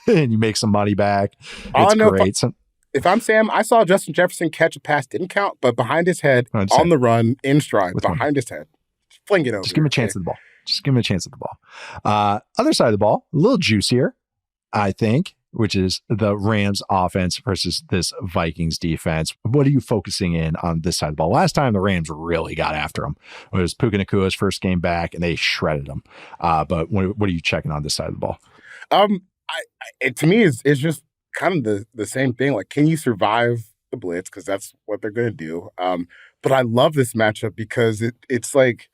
and you make some money back. It's great. If I'm Sam, I saw Justin Jefferson catch a pass, didn't count, but behind his head, on the run, in stride, behind his head. Fling it over. Just give him a chance at the ball. Just give him a chance at the ball. Other side of the ball, a little juicier, I think, which is the Rams offense versus this Vikings defense. What are you focusing in on this side of the ball? Last time the Rams really got after them. It was Puka Nakua's first game back, and they shredded them. But what are you checking on this side of the ball? To me, it's just kind of the same thing. Like, can you survive the blitz? Because that's what they're going to do. But I love this matchup because it's like,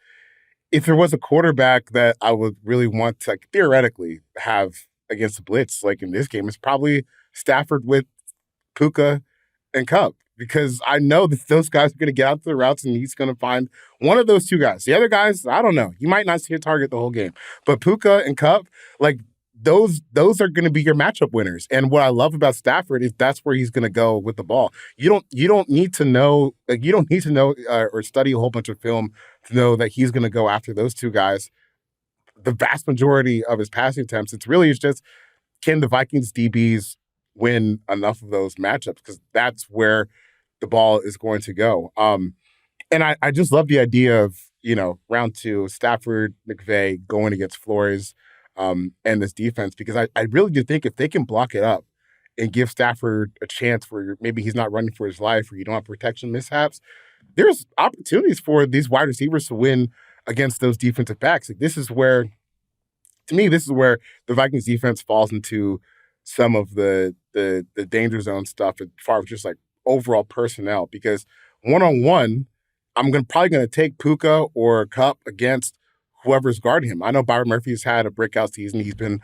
if there was a quarterback that I would really want to, like, theoretically have against the blitz, like in this game, it's probably Stafford with Puka and Kupp, because I know that those guys are going to get out to the routes and he's going to find one of those 2 guys. The other guys, I don't know. You might not see a target the whole game, but Puka and Kupp, like, those are going to be your matchup winners. And what I love about Stafford is that's where he's going to go with the ball. You don't need to know, like, you don't need to know or study a whole bunch of film to know that he's going to go after those 2 guys. The vast majority of his passing attempts, it's just, can the Vikings DBs win enough of those matchups? Because that's where the ball is going to go. And I just love the idea of, round 2, Stafford, McVay going against Flores and this defense, because I really do think if they can block it up and give Stafford a chance where maybe he's not running for his life or you don't have protection mishaps, there's opportunities for these wide receivers to win against those defensive backs. Like, this is where the Vikings defense falls into some of the danger zone stuff as far as just like overall personnel, because one-on-one, I'm probably going to take Puka or Kupp against whoever's guarding him. I know Byron Murphy's had a breakout season. He's been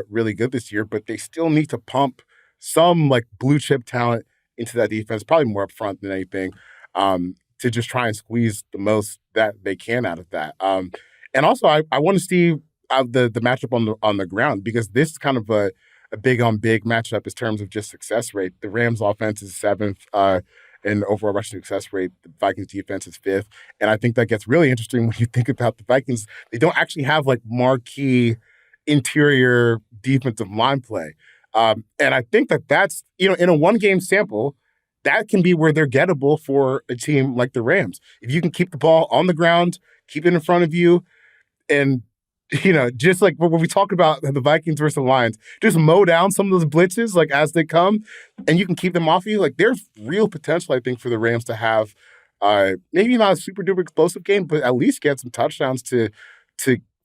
really good this year, but they still need to pump some like blue chip talent into that defense, probably more up front than anything, to just try and squeeze the most that they can out of that. And also, I want to see the matchup on the ground, because this is kind of a big on big matchup in terms of just success rate. The Rams offense is 7th in overall rushing success rate. The Vikings defense is 5th. And I think that gets really interesting when you think about the Vikings. They don't actually have like marquee interior defensive line play. And I think that's, in a 1-game sample, that can be where they're gettable for a team like the Rams. If you can keep the ball on the ground, keep it in front of you, and just like when we talk about the Vikings versus the Lions, just mow down some of those blitzes like as they come, and you can keep them off you. Like, there's real potential, I think, for the Rams to have maybe not a super duper explosive game, but at least get some touchdowns to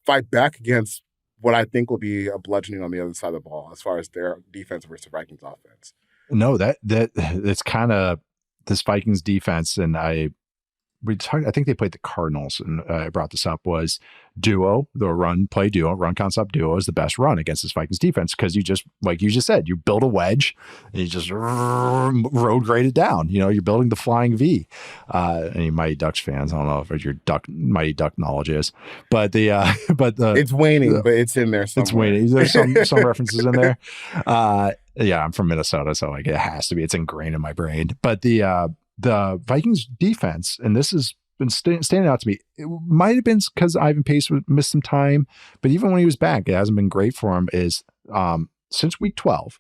fight back against what I think will be a bludgeoning on the other side of the ball as far as their defense versus the Vikings offense. No, that's kind of this Vikings defense, and I think they played the Cardinals, and I brought this up, was duo, the run concept duo is the best run against this Vikings defense, because you just, like you just said, you build a wedge and you just road grade it down. You're building the flying V. Any Mighty Ducks fans, I don't know if your Mighty Duck knowledge is, but it's waning, but it's in there somewhere. It's waning. There's some references in there. Yeah, I'm from Minnesota, so like it has to be. It's ingrained in my brain. But the Vikings defense, and this has been standing out to me, it might have been because Ivan Pace missed some time, but even when he was back, it hasn't been great for him, is since week 12,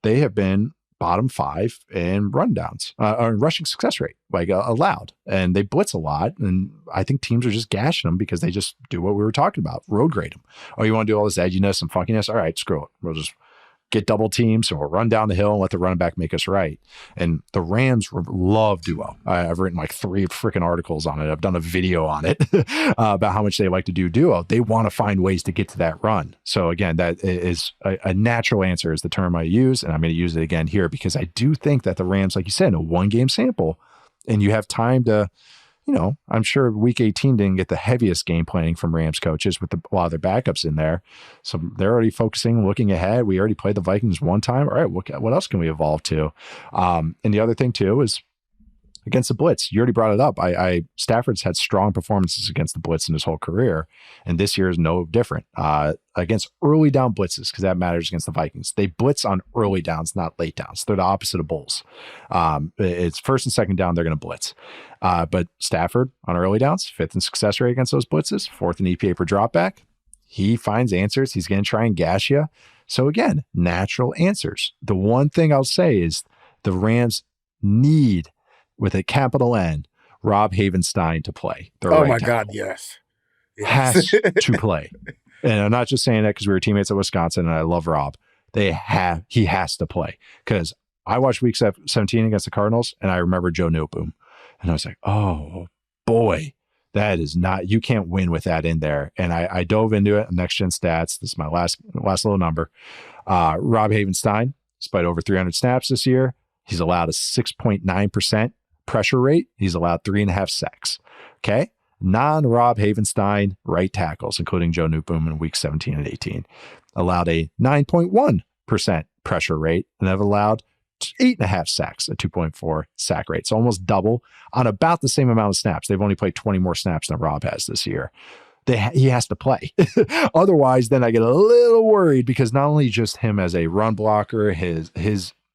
they have been bottom 5 in rundowns, or rushing success rate, like allowed. And they blitz a lot, and I think teams are just gashing them because they just do what we were talking about, road grade them. Oh, you want to do all this edginess and funkiness? All right, screw it. We'll just get double teams, or we'll run down the hill and let the running back make us right. And the Rams love duo. I've written like 3 freaking articles on it. I've done a video on it about how much they like to do duo. They want to find ways to get to that run. So again, that is a natural answer is the term I use, and I'm going to use it again here, because I do think that the Rams, like you said, in a 1-game sample, and you have time to, I'm sure week 18 didn't get the heaviest game planning from Rams coaches with a lot of their backups in there. So they're already focusing, looking ahead. We already played the Vikings one time. All right, what else can we evolve to? And the other thing too is against the blitz. You already brought it up. Stafford's had strong performances against the blitz in his whole career, and this year is no different. Against early down blitzes, because that matters against the Vikings. They blitz on early downs, not late downs. They're the opposite of Bulls. It's first and second down, they're going to blitz. But Stafford on early downs, 5th in success rate against those blitzes, 4th in EPA per dropback. He finds answers. He's going to try and gash you. So again, natural answers. The one thing I'll say is the Rams need, with a capital N, Rob Havenstein to play. Oh my God, yes. Has to play. And I'm not just saying that because we were teammates at Wisconsin and I love Rob. He has to play, because I watched week 17 against the Cardinals and I remember Joe Noteboom. And I was like, oh boy, that is not, you can't win with that in there. And I dove into it on Next Gen Stats. This is my last little number. Rob Havenstein, despite over 300 snaps this year, he's allowed a 6.9% pressure rate. He's allowed 3.5 sacks. Okay. Non-Rob Havenstein right tackles, including Joe Newboom in week 17 and 18, allowed a 9.1% pressure rate and have allowed 8.5 sacks, a 2.4 sack rate. So almost double on about the same amount of snaps. They've only played 20 more snaps than Rob has this year. He has to play. Otherwise, then I get a little worried, because not only just him as a run blocker, even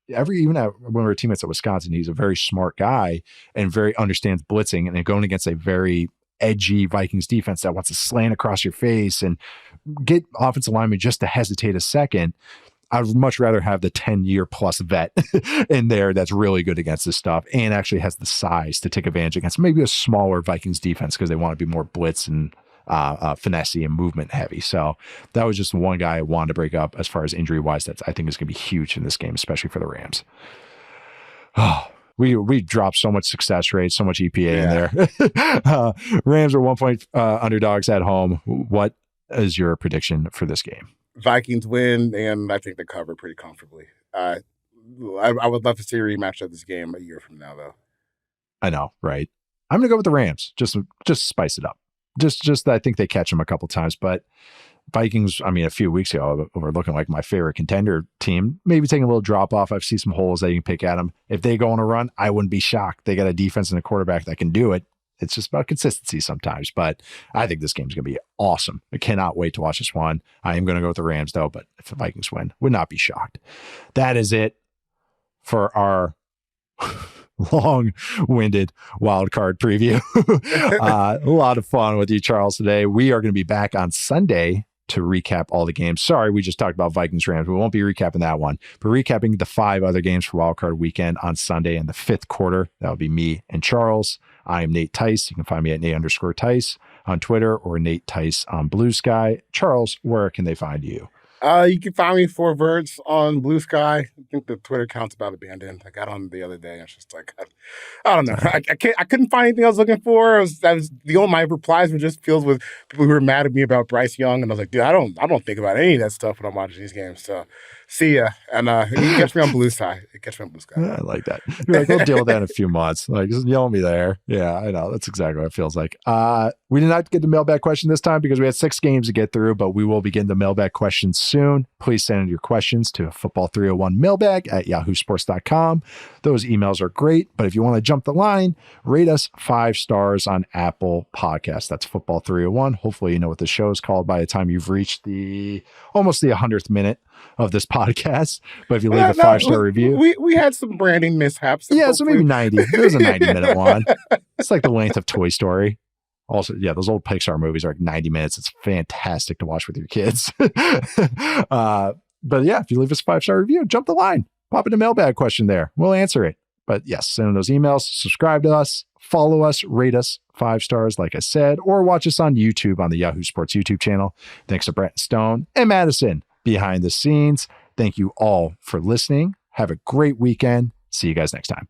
when we were teammates at Wisconsin, he's a very smart guy and very understands blitzing, and going against a very edgy Vikings defense that wants to slant across your face and get offensive linemen just to hesitate a second. I'd much rather have the 10-year plus vet in there that's really good against this stuff and actually has the size to take advantage against maybe a smaller Vikings defense because they want to be more blitz and finesse and movement heavy. So that was just one guy I wanted to break up as far as injury wise. That's I think is going to be huge in this game, especially for the Rams. Oh, we dropped so much success rate, so much EPA in there. Rams are 1 point underdogs at home. What is your prediction for this game? Vikings win, and I think they cover pretty comfortably. I would love to see a rematch of this game a year from now, though. I know, right? I'm going to go with the Rams. Just spice it up. Just I think they catch them a couple times, but Vikings, I mean, a few weeks ago, were looking like my favorite contender team, maybe taking a little drop off. I've seen some holes that you can pick at them. If they go on a run, I wouldn't be shocked. They got a defense and a quarterback that can do it. It's just about consistency sometimes, but I think this game's going to be awesome. I cannot wait to watch this one. I am going to go with the Rams though, but if the Vikings win, would not be shocked. That is it for our long-winded wild card preview. A lot of fun with you, Charles, today. We are going to be back on Sunday to recap all the games. Sorry, we just talked about Vikings-Rams. We won't be recapping that one, but recapping the 5 other games for Wild Card Weekend on Sunday in the 5th quarter. That'll be me and Charles. I am Nate Tice. You can find me at Nate_Tice on Twitter or Nate Tice on Blue Sky. Charles, where can they find you? You can find me 4 Birds on Blue Sky. I think the Twitter account's about abandoned. I got on the other day. And it's just like, I don't know. I couldn't find anything I was looking for. My replies were just filled with people who were mad at me about Bryce Young, and I was like, dude, I don't think about any of that stuff when I'm watching these games. So see ya. And you can catch me on Blue Sky. I like that. You're like, we'll deal with that in a few months. Like, just yell at me there. Yeah, I know. That's exactly what it feels like. We did not get the mailbag question this time because we had 6 games to get through, but we will begin the mailbag questions soon. Please send in your questions to football301mailbag@yahoosports.com. Those emails are great, but if you want to jump the line, rate us 5 stars on Apple Podcasts. That's Football 301. Hopefully you know what the show is called by the time you've reached almost the 100th minute of this podcast. But if you leave a 5-star review, we had some branding mishaps. Yeah, so maybe 90. It was a 90-minute one. It's like the length of Toy Story. Also, yeah, those old Pixar movies are like 90 minutes. It's fantastic to watch with your kids. But yeah, if you leave us a 5-star review, jump the line. Pop in a mailbag question there. We'll answer it. But yes, send in those emails, subscribe to us, follow us, rate us 5 stars, like I said, or watch us on YouTube on the Yahoo Sports YouTube channel. Thanks to Brent Stone and Madison behind the scenes. Thank you all for listening. Have a great weekend. See you guys next time.